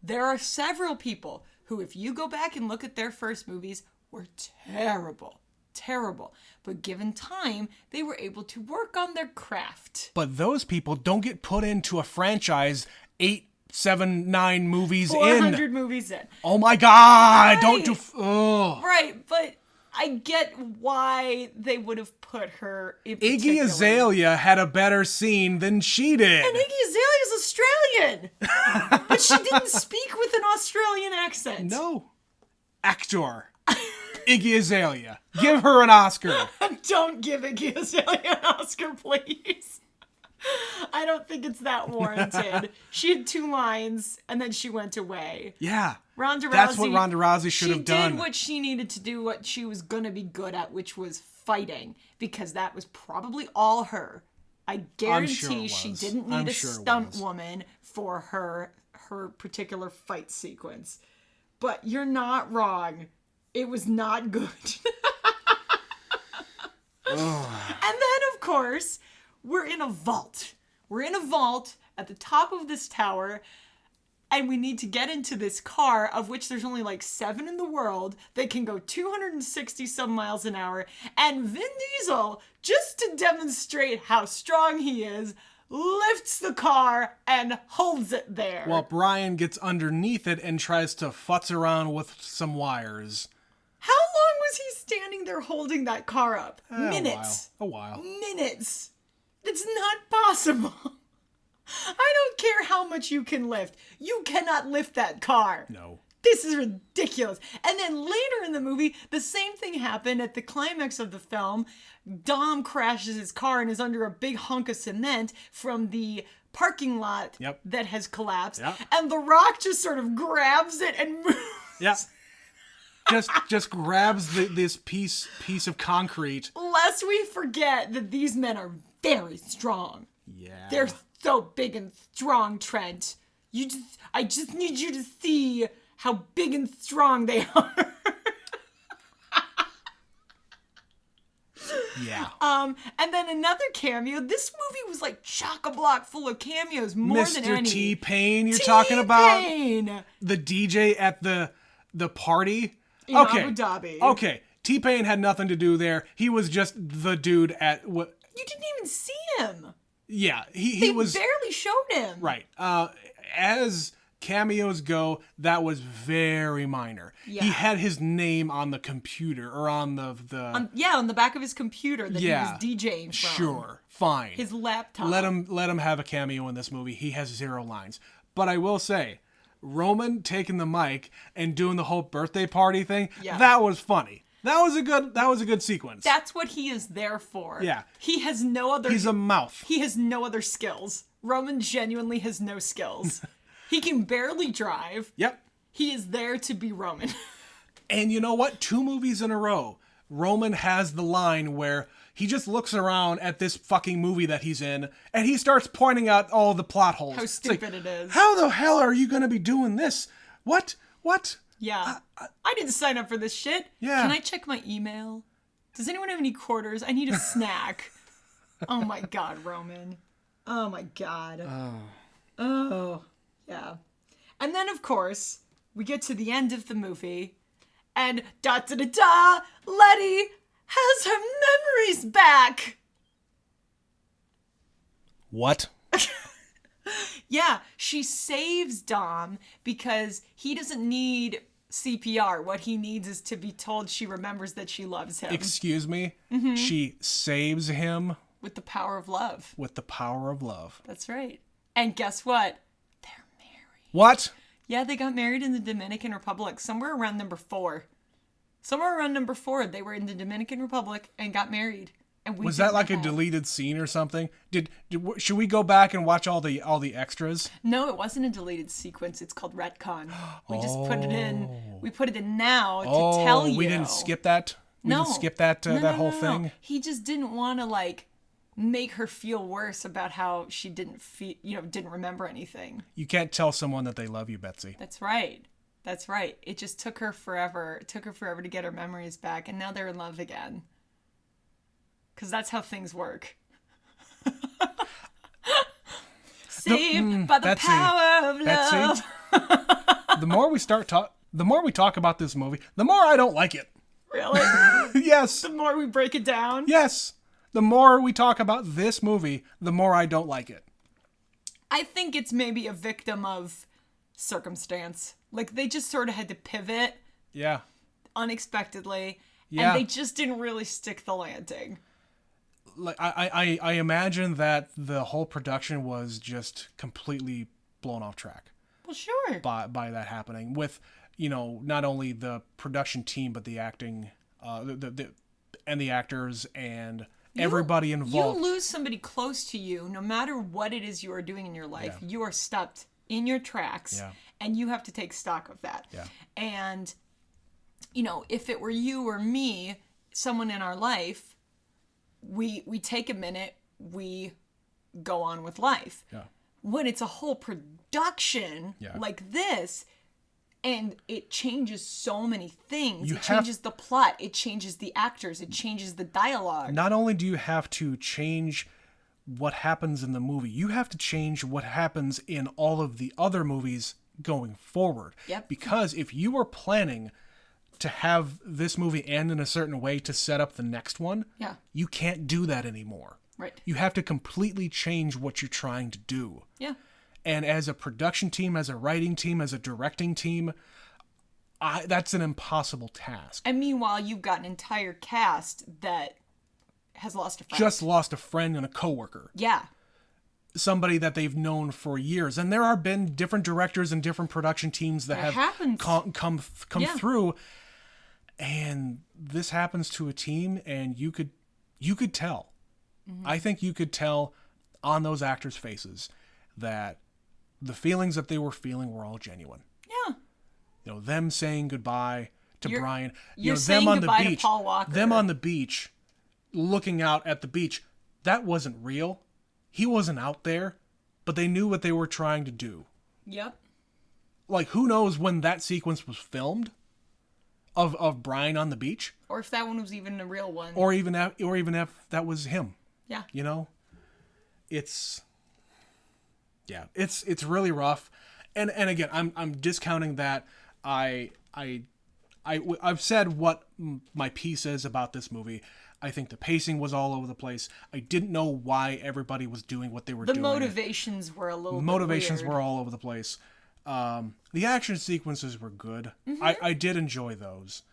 S2: There are several people who, if you go back and look at their first movies, were terrible. But given time, they were able to work on their craft.
S1: But those people don't get put into a franchise 8, 7, 9 movies
S2: 400 movies in.
S1: Oh my God!
S2: Right.
S1: Don't do... Oh.
S2: Right, but I get why they would have put her in particular.
S1: Iggy Azalea had a better scene than she did.
S2: And Iggy Azalea's Australian! But she didn't speak with an Australian accent.
S1: No. Actor. Iggy Azalea. Give her an Oscar.
S2: Don't give Iggy Azalea an Oscar, please. I don't think it's that warranted. She had 2 lines, and then she went away.
S1: Yeah.
S2: That's
S1: what Ronda Rousey should have done.
S2: She did what she needed to do, what she was going to be good at, which was fighting, because that was probably all her. I guarantee she didn't need a stunt woman for her particular fight sequence. But you're not wrong. It was not good. And then, of course, we're in a vault. We're in a vault at the top of this tower, and we need to get into this car, of which there's only like 7 in the world that can go 260 some miles an hour. And Vin Diesel, just to demonstrate how strong he is, lifts the car and holds it there.
S1: While Brian gets underneath it and tries to futz around with some wires.
S2: How long was he standing there holding that car up? Minutes.
S1: A while.
S2: Minutes. It's not possible. I don't care how much you can lift. You cannot lift that car.
S1: No.
S2: This is ridiculous. And then later in the movie, the same thing happened at the climax of the film. Dom crashes his car and is under a big hunk of cement from the parking lot that has collapsed. Yep. And The Rock just sort of grabs it and moves.
S1: Yeah. just grabs this piece of concrete.
S2: Lest we forget that these men are very strong.
S1: Yeah.
S2: They're so big and strong, Trent. I just need you to see how big and strong they are.
S1: Yeah.
S2: And then another cameo. This movie was like chock-a-block full of cameos, more than any.
S1: Mr. T-Pain, you're talking about?
S2: T-Pain!
S1: The DJ at the party?
S2: In Abu Dhabi.
S1: Okay. T-Pain had nothing to do there. He was just the dude at what?
S2: You didn't even see him.
S1: Yeah,
S2: They
S1: was
S2: barely showed him.
S1: right. As cameos go, that was very minor.
S2: Yeah.
S1: He had his name on the computer or on the
S2: on the back of his computer that he was DJing from.
S1: Sure, fine.
S2: His laptop.
S1: Let him have a cameo in this movie. He has 0 lines. But I will say, Roman taking the mic and doing the whole birthday party thing, that was funny. That was a good sequence.
S2: That's what he is there for.
S1: Yeah.
S2: He has no other...
S1: He's a mouth.
S2: He has no other skills. Roman genuinely has no skills. He can barely drive.
S1: Yep.
S2: He is there to be Roman.
S1: And you know what? 2 movies in a row, Roman has the line where he just looks around at this fucking movie that he's in, and he starts pointing out all the plot holes.
S2: How stupid it is.
S1: How the hell are you going to be doing this? What?
S2: Yeah. I didn't sign up for this shit.
S1: Yeah.
S2: Can I check my email? Does anyone have any quarters? I need a snack. Oh my God, Roman. Oh my God. Oh. Yeah. And then, of course, we get to the end of the movie, and da-da-da-da, Letty has her memories back.
S1: What?
S2: Yeah, she saves Dom because he doesn't need CPR. What he needs is to be told she remembers that she loves him.
S1: Excuse me?
S2: Mm-hmm.
S1: She saves him
S2: With the power of love.
S1: with the power of love.
S2: That's right. And guess what? They're married.
S1: What?
S2: Yeah, they got married in the Dominican Republic somewhere around number 4. Somewhere around number 4, they were in the Dominican Republic and got married. And
S1: Was that like a deleted scene or something? Should we go back and watch all the extras?
S2: No, it wasn't a deleted sequence. It's called retcon. We just put it in. We put it in now to tell you.
S1: We didn't skip that. We didn't skip that whole thing.
S2: He just didn't want to make her feel worse about how she didn't remember anything.
S1: You can't tell someone that they love you, Betsy.
S2: That's right. That's right. It just took her forever. It took her forever to get her memories back, and now they're in love again. Because that's how things work. Saved by the
S1: Betsy,
S2: power of love.
S1: Betsy, the more we talk about this movie, the more I don't like it.
S2: Really?
S1: Yes.
S2: The more we break it down?
S1: Yes. The more we talk about this movie, the more I don't like it.
S2: I think it's maybe a victim of circumstance. Like, they just sort of had to pivot.
S1: Yeah.
S2: Unexpectedly.
S1: Yeah.
S2: And they just didn't really stick the landing.
S1: Like I imagine that the whole production was just completely blown off track.
S2: Well, sure.
S1: By that happening with, not only the production team but the acting, and the actors and everybody involved.
S2: You lose somebody close to you, no matter what it is you are doing in your life.
S1: Yeah.
S2: You are stopped in your tracks, and you have to take stock of that.
S1: Yeah.
S2: And if it were you or me, someone in our life, we take a minute, we go on with life.
S1: Yeah.
S2: When it's a whole production like this, and it changes so many things. It changes the plot, it changes the actors, it changes the dialogue.
S1: Not only do you have to change what happens in the movie, you have to change what happens in all of the other movies going forward.
S2: Yep.
S1: Because if you were planning to have this movie end in a certain way to set up the next one, you can't do that anymore.
S2: Right.
S1: You have to completely change what you're trying to do.
S2: Yeah.
S1: And as a production team, as a writing team, as a directing team, that's an impossible task.
S2: And meanwhile, you've got an entire cast that has lost a friend.
S1: Just lost a friend and a coworker.
S2: Yeah.
S1: Somebody that they've known for years. And there have been different directors and different production teams that have come through. And this happens to a team, and you could tell. Mm-hmm. I think you could tell on those actors' faces that the feelings that they were feeling were all genuine.
S2: Yeah.
S1: Them saying goodbye to Brian.
S2: You're saying
S1: them on
S2: goodbye
S1: the beach.
S2: to Paul Walker.
S1: Them on the beach, looking out at the beach. That wasn't real. He wasn't out there, but they knew what they were trying to do.
S2: Yep.
S1: Like, who knows when that sequence was filmed? of Brian on the beach,
S2: Or if that one was even a real one.
S1: or even if that was him.
S2: Yeah.
S1: You know, it's really rough, and again, I'm discounting that. I've said what my piece is about this movie. I think the pacing was all over the place. I didn't know why everybody was doing what they were doing.
S2: The motivations were a little bit weird.
S1: Were all over the place. The action sequences were good.
S2: Mm-hmm.
S1: I did enjoy those.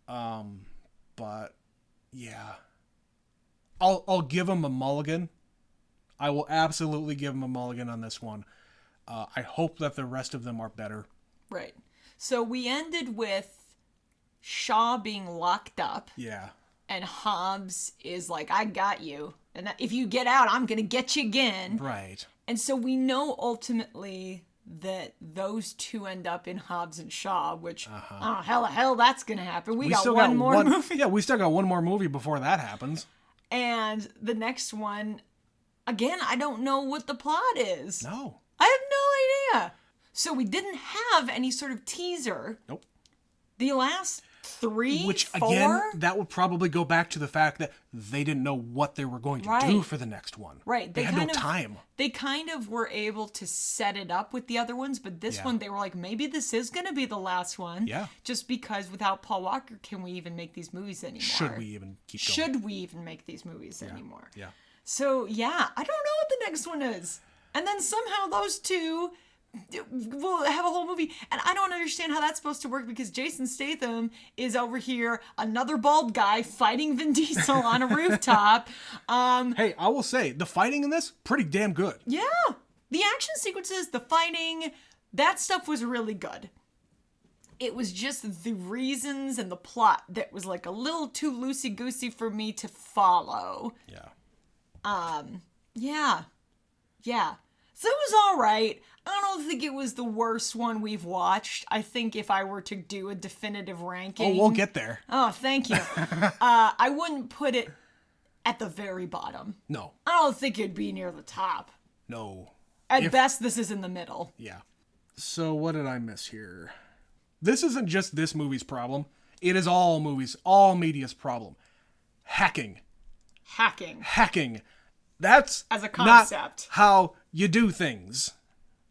S1: But yeah, I'll give them a mulligan. I will absolutely give them a mulligan on this one. I hope that the rest of them are better.
S2: Right. So we ended with Shaw being locked up.
S1: Yeah.
S2: And Hobbs is like, I got you. And if you get out, I'm going to get you again.
S1: Right.
S2: And so we know ultimately that those two end up in Hobbs and Shaw, which, oh, hell, that's going to happen. We got one more movie.
S1: Yeah, we still got one more movie before that happens.
S2: And the next one, again, I don't know what the plot is.
S1: No.
S2: I have no idea. So we didn't have any sort of teaser.
S1: Nope.
S2: The last 3,
S1: Which,
S2: 4?
S1: again, that would probably go back to the fact that they didn't know what they were going to do for the next one.
S2: Right.
S1: They had no time.
S2: They kind of were able to set it up with the other ones, but this one, they were like, maybe this is going to be the last one.
S1: Yeah.
S2: Just because without Paul Walker, can we even make these movies anymore?
S1: Should we even keep going?
S2: Should we even make these movies anymore?
S1: Yeah.
S2: So, yeah, I don't know what the next one is. And then somehow those two will have a whole movie, and I don't understand how that's supposed to work because Jason Statham is over here, another bald guy fighting Vin Diesel on a rooftop.
S1: Hey, I will say the fighting in this pretty damn good.
S2: Yeah, the action sequences, the fighting, that stuff was really good. It was just the reasons and the plot that was like a little too loosey-goosey for me to follow. Yeah. So it was all right. I don't think it was the worst one we've watched. I think if I were to do a definitive ranking...
S1: Oh, we'll get there.
S2: Oh, thank you. I wouldn't put it at the very bottom.
S1: No.
S2: I don't think it'd be near the top.
S1: No.
S2: At best, this is in the middle.
S1: Yeah. So what did I miss here? This isn't just this movie's problem. It is all media's problem. Hacking. That's
S2: as a concept.
S1: Not how you do things.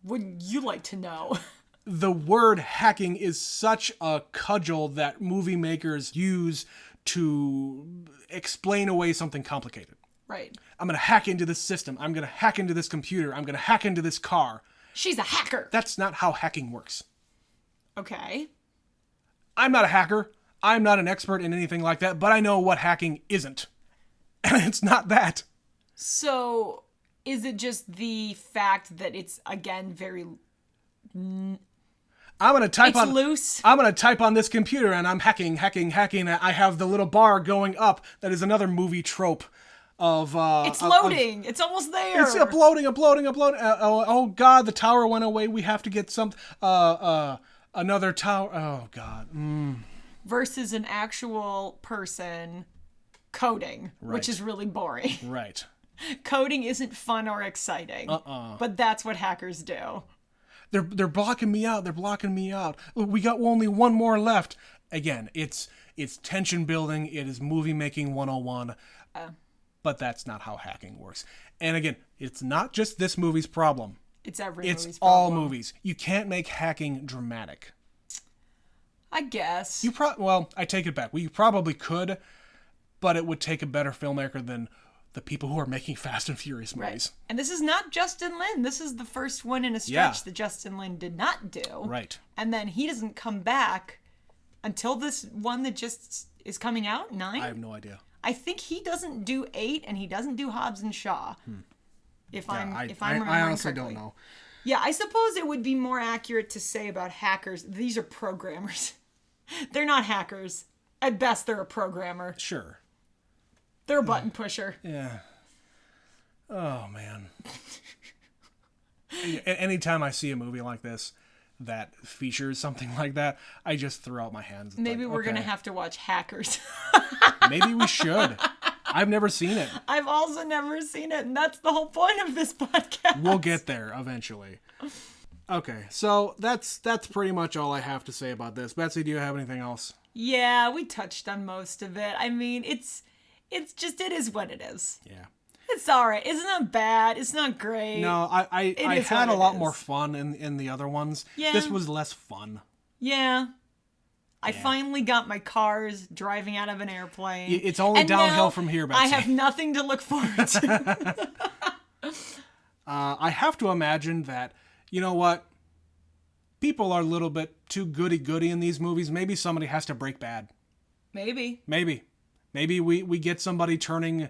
S2: Would you like to know?
S1: The word hacking is such a cudgel that movie makers use to explain away something complicated.
S2: Right.
S1: I'm going to hack into this system. I'm going to hack into this computer. I'm going to hack into this car.
S2: She's a hacker.
S1: That's not how hacking works.
S2: Okay.
S1: I'm not a hacker. I'm not an expert in anything like that, but I know what hacking isn't. And it's not that.
S2: So, is it just the fact that it's, again, very...
S1: I'm gonna type
S2: loose.
S1: I'm gonna type on this computer and I'm hacking. I have the little bar going up. That is another movie trope of
S2: it's loading. It's almost there.
S1: It's uploading. Oh God, the tower went away. We have to get another tower. Oh God.
S2: Versus an actual person coding, which is really boring.
S1: Right.
S2: Coding isn't fun or exciting. But that's what hackers do.
S1: They're blocking me out. We got only one more left. Again, it's tension building. It is movie making 101. But that's not how hacking works. And again, it's not just this movie's problem.
S2: It's every movie's problem.
S1: It's all movies. You can't make hacking dramatic.
S2: I guess.
S1: Well, I take it back. We probably could, but it would take a better filmmaker than the people who are making Fast and Furious movies.
S2: Right. And this is not Justin Lin. This is the first one in a stretch that Justin Lin did not do.
S1: Right.
S2: And then he doesn't come back until this one that just is coming out, 9?
S1: I have no idea.
S2: I think he doesn't do 8 and he doesn't do Hobbs and Shaw. If I'm remembering
S1: I honestly
S2: correctly.
S1: don't know.
S2: Yeah, I suppose it would be more accurate to say about hackers, these are programmers. They're not hackers. At best, they're a programmer.
S1: Sure.
S2: They're a button pusher.
S1: Yeah. Oh, man. Anytime I see a movie like this that features something like that, I just throw out my hands. It's
S2: Maybe we're going to have to watch Hackers.
S1: Maybe we should. I've never seen it.
S2: I've also never seen it, and that's the whole point of this podcast.
S1: We'll get there eventually. Okay, so that's pretty much all I have to say about this. Betsy, do you have anything else?
S2: Yeah, we touched on most of it. I mean, it's just, it is what it is.
S1: Yeah.
S2: It's all right. It's not bad. It's not great.
S1: No, I had a lot more fun in the other ones.
S2: Yeah.
S1: This was less fun.
S2: Yeah. I finally got my cars driving out of an airplane.
S1: It's only downhill from here, Betsy.
S2: I have nothing to look forward to.
S1: I have to imagine that, you know what? People are a little bit too goody-goody in these movies. Maybe somebody has to break bad.
S2: Maybe.
S1: Maybe we get somebody turning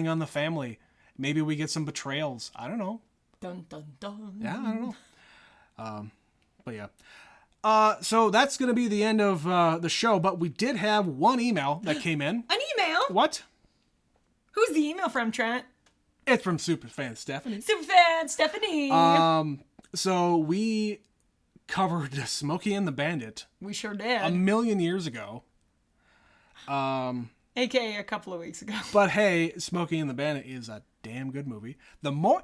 S1: on the family. Maybe we get some betrayals. I don't know.
S2: Dun, dun, dun.
S1: Yeah, I don't know. But yeah. So that's going to be the end of the show, but we did have one email that came in.
S2: An email?
S1: What?
S2: Who's the email from, Trent?
S1: It's from Superfan Stephanie.
S2: Superfan Stephanie.
S1: So we covered Smokey and the Bandit.
S2: We sure did.
S1: A million years ago.
S2: AKA a couple of weeks ago.
S1: But hey, Smokey and the Bandit is a damn good movie. The more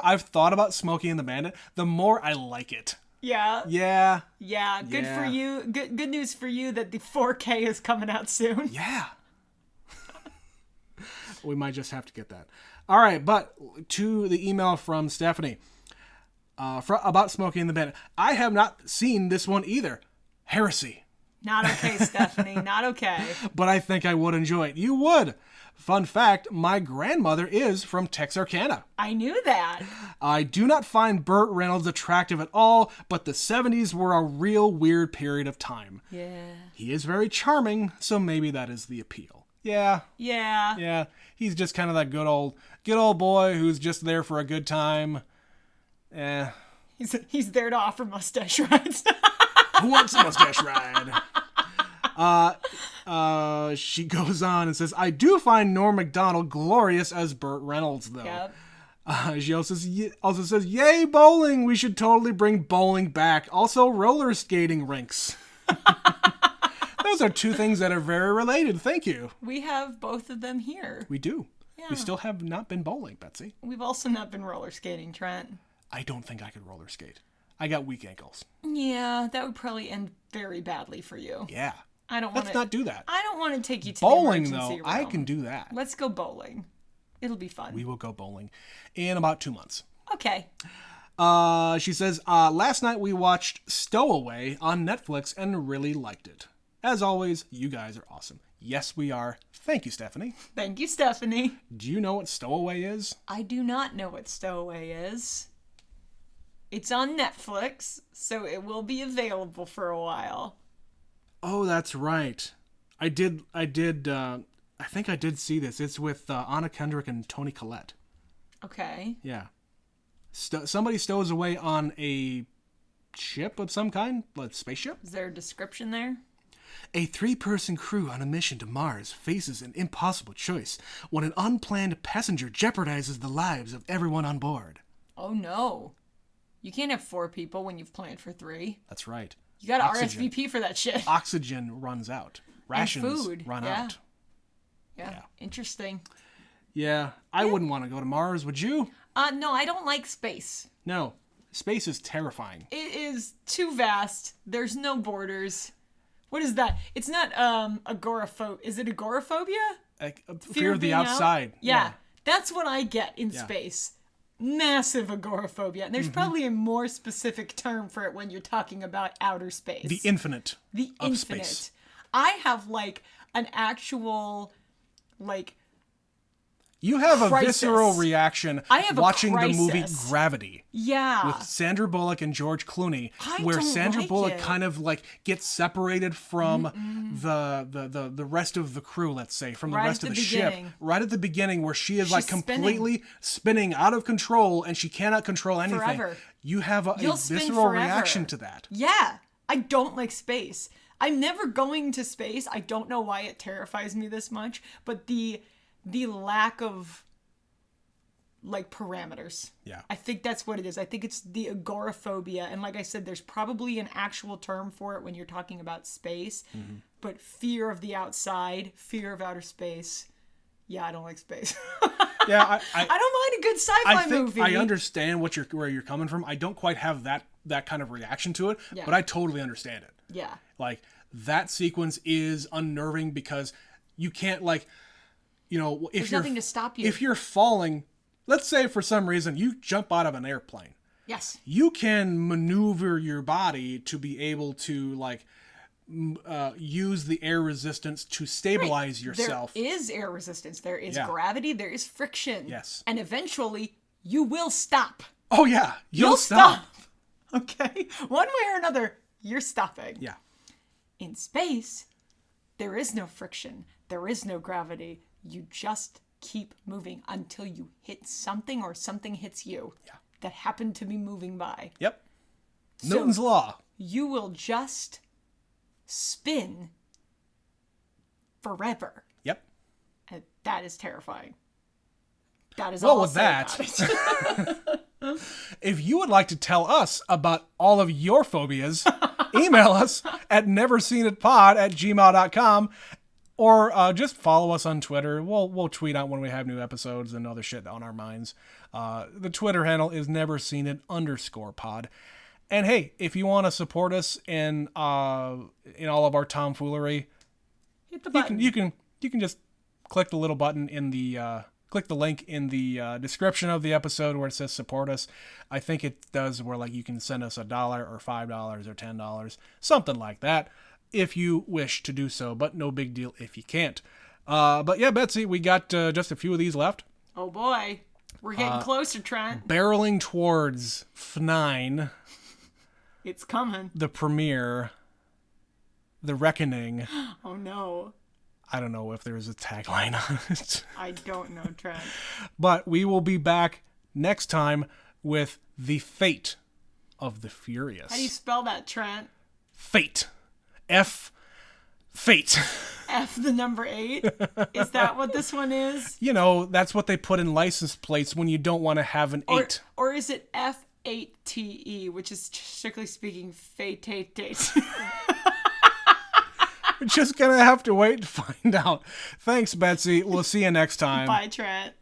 S1: I've thought about Smokey and the Bandit, the more I like it.
S2: Yeah.
S1: Yeah.
S2: Yeah. Good for you. Good news for you that the 4K is coming out soon.
S1: Yeah. We might just have to get that. All right, but to the email from Stephanie about Smokey and the Bandit. I have not seen this one either. Heresy.
S2: Not okay, Stephanie. Not okay.
S1: But I think I would enjoy it. You would. Fun fact, my grandmother is from Texarkana.
S2: I knew that.
S1: I do not find Burt Reynolds attractive at all, but the 70s were a real weird period of time.
S2: Yeah.
S1: He is very charming, so maybe that is the appeal. Yeah.
S2: Yeah.
S1: Yeah. He's just kind of that good old boy who's just there for a good time. Eh.
S2: He's there to offer mustache rides.
S1: Who wants a mustache ride? She goes on and says, I do find Norm Macdonald glorious as Burt Reynolds, though.
S2: Yep.
S1: She also says, yay, bowling! We should totally bring bowling back. Also, roller skating rinks. Those are two things that are very related. Thank you.
S2: We have both of them here.
S1: We do.
S2: Yeah.
S1: We still have not been bowling, Betsy.
S2: We've also not been roller skating, Trent.
S1: I don't think I could roller skate. I got weak ankles.
S2: Yeah, that would probably end very badly for you.
S1: Yeah.
S2: I don't want
S1: Let's not do that.
S2: I don't want to take you to
S1: bowling,
S2: the emergency
S1: though.
S2: room.
S1: I can do that.
S2: Let's go bowling. It'll be fun.
S1: We will go bowling in about 2 months.
S2: Okay.
S1: She says, last night we watched Stowaway on Netflix and really liked it. As always, you guys are awesome. Yes, we are. Thank you, Stephanie.
S2: Thank you, Stephanie.
S1: Do you know what Stowaway is?
S2: I do not know what Stowaway is. It's on Netflix, so it will be available for a while.
S1: Oh, that's right. I think I did see this. It's with Anna Kendrick and Toni Collette.
S2: Okay.
S1: Yeah. Somebody stows away on a ship of some kind, like spaceship.
S2: Is there a description there?
S1: A 3-person crew on a mission to Mars faces an impossible choice when an unplanned passenger jeopardizes the lives of everyone on board.
S2: Oh, no. You can't have 4 people when you've planned for 3.
S1: That's right.
S2: You got to RSVP for that shit.
S1: Oxygen runs out. Rations
S2: and food.
S1: run out.
S2: Yeah. Interesting.
S1: Yeah. I wouldn't want to go to Mars, would you?
S2: No, I don't like space.
S1: No. Space is terrifying.
S2: It is too vast. There's no borders. What is that? It's not agoraphobia. Is it agoraphobia?
S1: Fear of the outside.
S2: Yeah. That's what I get in space. Massive agoraphobia. And there's probably a more specific term for it when you're talking about outer space.
S1: The infinite.
S2: The
S1: of
S2: infinite.
S1: Space.
S2: I have an actual
S1: you have
S2: crisis.
S1: A visceral reaction
S2: I have
S1: watching
S2: a
S1: the movie
S2: crisis.
S1: Gravity.
S2: Yeah.
S1: With Sandra Bullock and George Clooney, where
S2: don't
S1: Sandra
S2: like
S1: Bullock
S2: it.
S1: kind of gets separated from the rest of the crew, let's say, from the
S2: Right
S1: rest
S2: at
S1: of
S2: the
S1: the ship.
S2: beginning.
S1: Right at the beginning, where she is
S2: She's
S1: completely spinning out of control and she cannot control anything.
S2: Forever.
S1: You have a
S2: You'll spin
S1: visceral
S2: forever.
S1: reaction to that.
S2: Yeah. I don't like space. I'm never going to space. I don't know why it terrifies me this much, but the lack of parameters.
S1: Yeah.
S2: I think that's what it is. I think it's the agoraphobia. And like I said, there's probably an actual term for it when you're talking about space. But fear of the outside, fear of outer space. Yeah, I don't like space.
S1: Yeah,
S2: I don't mind a good sci-fi movie.
S1: I understand where you're coming from. I don't quite have that kind of reaction to it, but I totally understand it.
S2: Yeah.
S1: Like that sequence is unnerving because you can't if
S2: There's
S1: you're
S2: nothing to stop you.
S1: if you're falling, let's say for some reason you jump out of an airplane.
S2: Yes.
S1: You can maneuver your body to be able to use the air resistance to stabilize yourself.
S2: There is air resistance. There is
S1: Yeah.
S2: gravity. There is friction.
S1: Yes.
S2: And eventually, you will stop.
S1: Oh yeah,
S2: You'll stop. Okay? One way or another, you're stopping.
S1: Yeah.
S2: In space, there is no friction. There is no gravity. You just keep moving until you hit something or something hits you that happened to be moving by.
S1: Yep.
S2: So
S1: Newton's law.
S2: you will just spin forever.
S1: Yep.
S2: And that is terrifying. That is
S1: Well,
S2: all
S1: with
S2: I'll say about it.
S1: If you would like to tell us about all of your phobias, email us at neverseenitpod@gmail.com or just follow us on Twitter. We'll tweet out when we have new episodes and other shit on our minds. The Twitter handle is neverseenit_pod. And hey, if you want to support us in all of our tomfoolery,
S2: Hit the button.
S1: you can just click the little button in the click the link in the description of the episode where it says support us. I think it does where you can send us $1 or $5 or $10, something like that, if you wish to do so, but no big deal if you can't. But yeah, Betsy, we got just a few of these left.
S2: Oh boy. We're getting closer, Trent.
S1: Barreling towards F9,
S2: It's coming.
S1: the premiere, The Reckoning.
S2: Oh no.
S1: I don't know if there's a tagline on it.
S2: I don't know, Trent.
S1: But we will be back next time with The Fate of the Furious.
S2: How do you spell that, Trent?
S1: Fate. Fate.
S2: F the number 8? Is that what this one is?
S1: That's what they put in license plates when you don't want to have an 8.
S2: Or is it F8TE, which is strictly speaking fate.
S1: We're just going to have to wait to find out. Thanks, Betsy. We'll see you next time.
S2: Bye, Trent.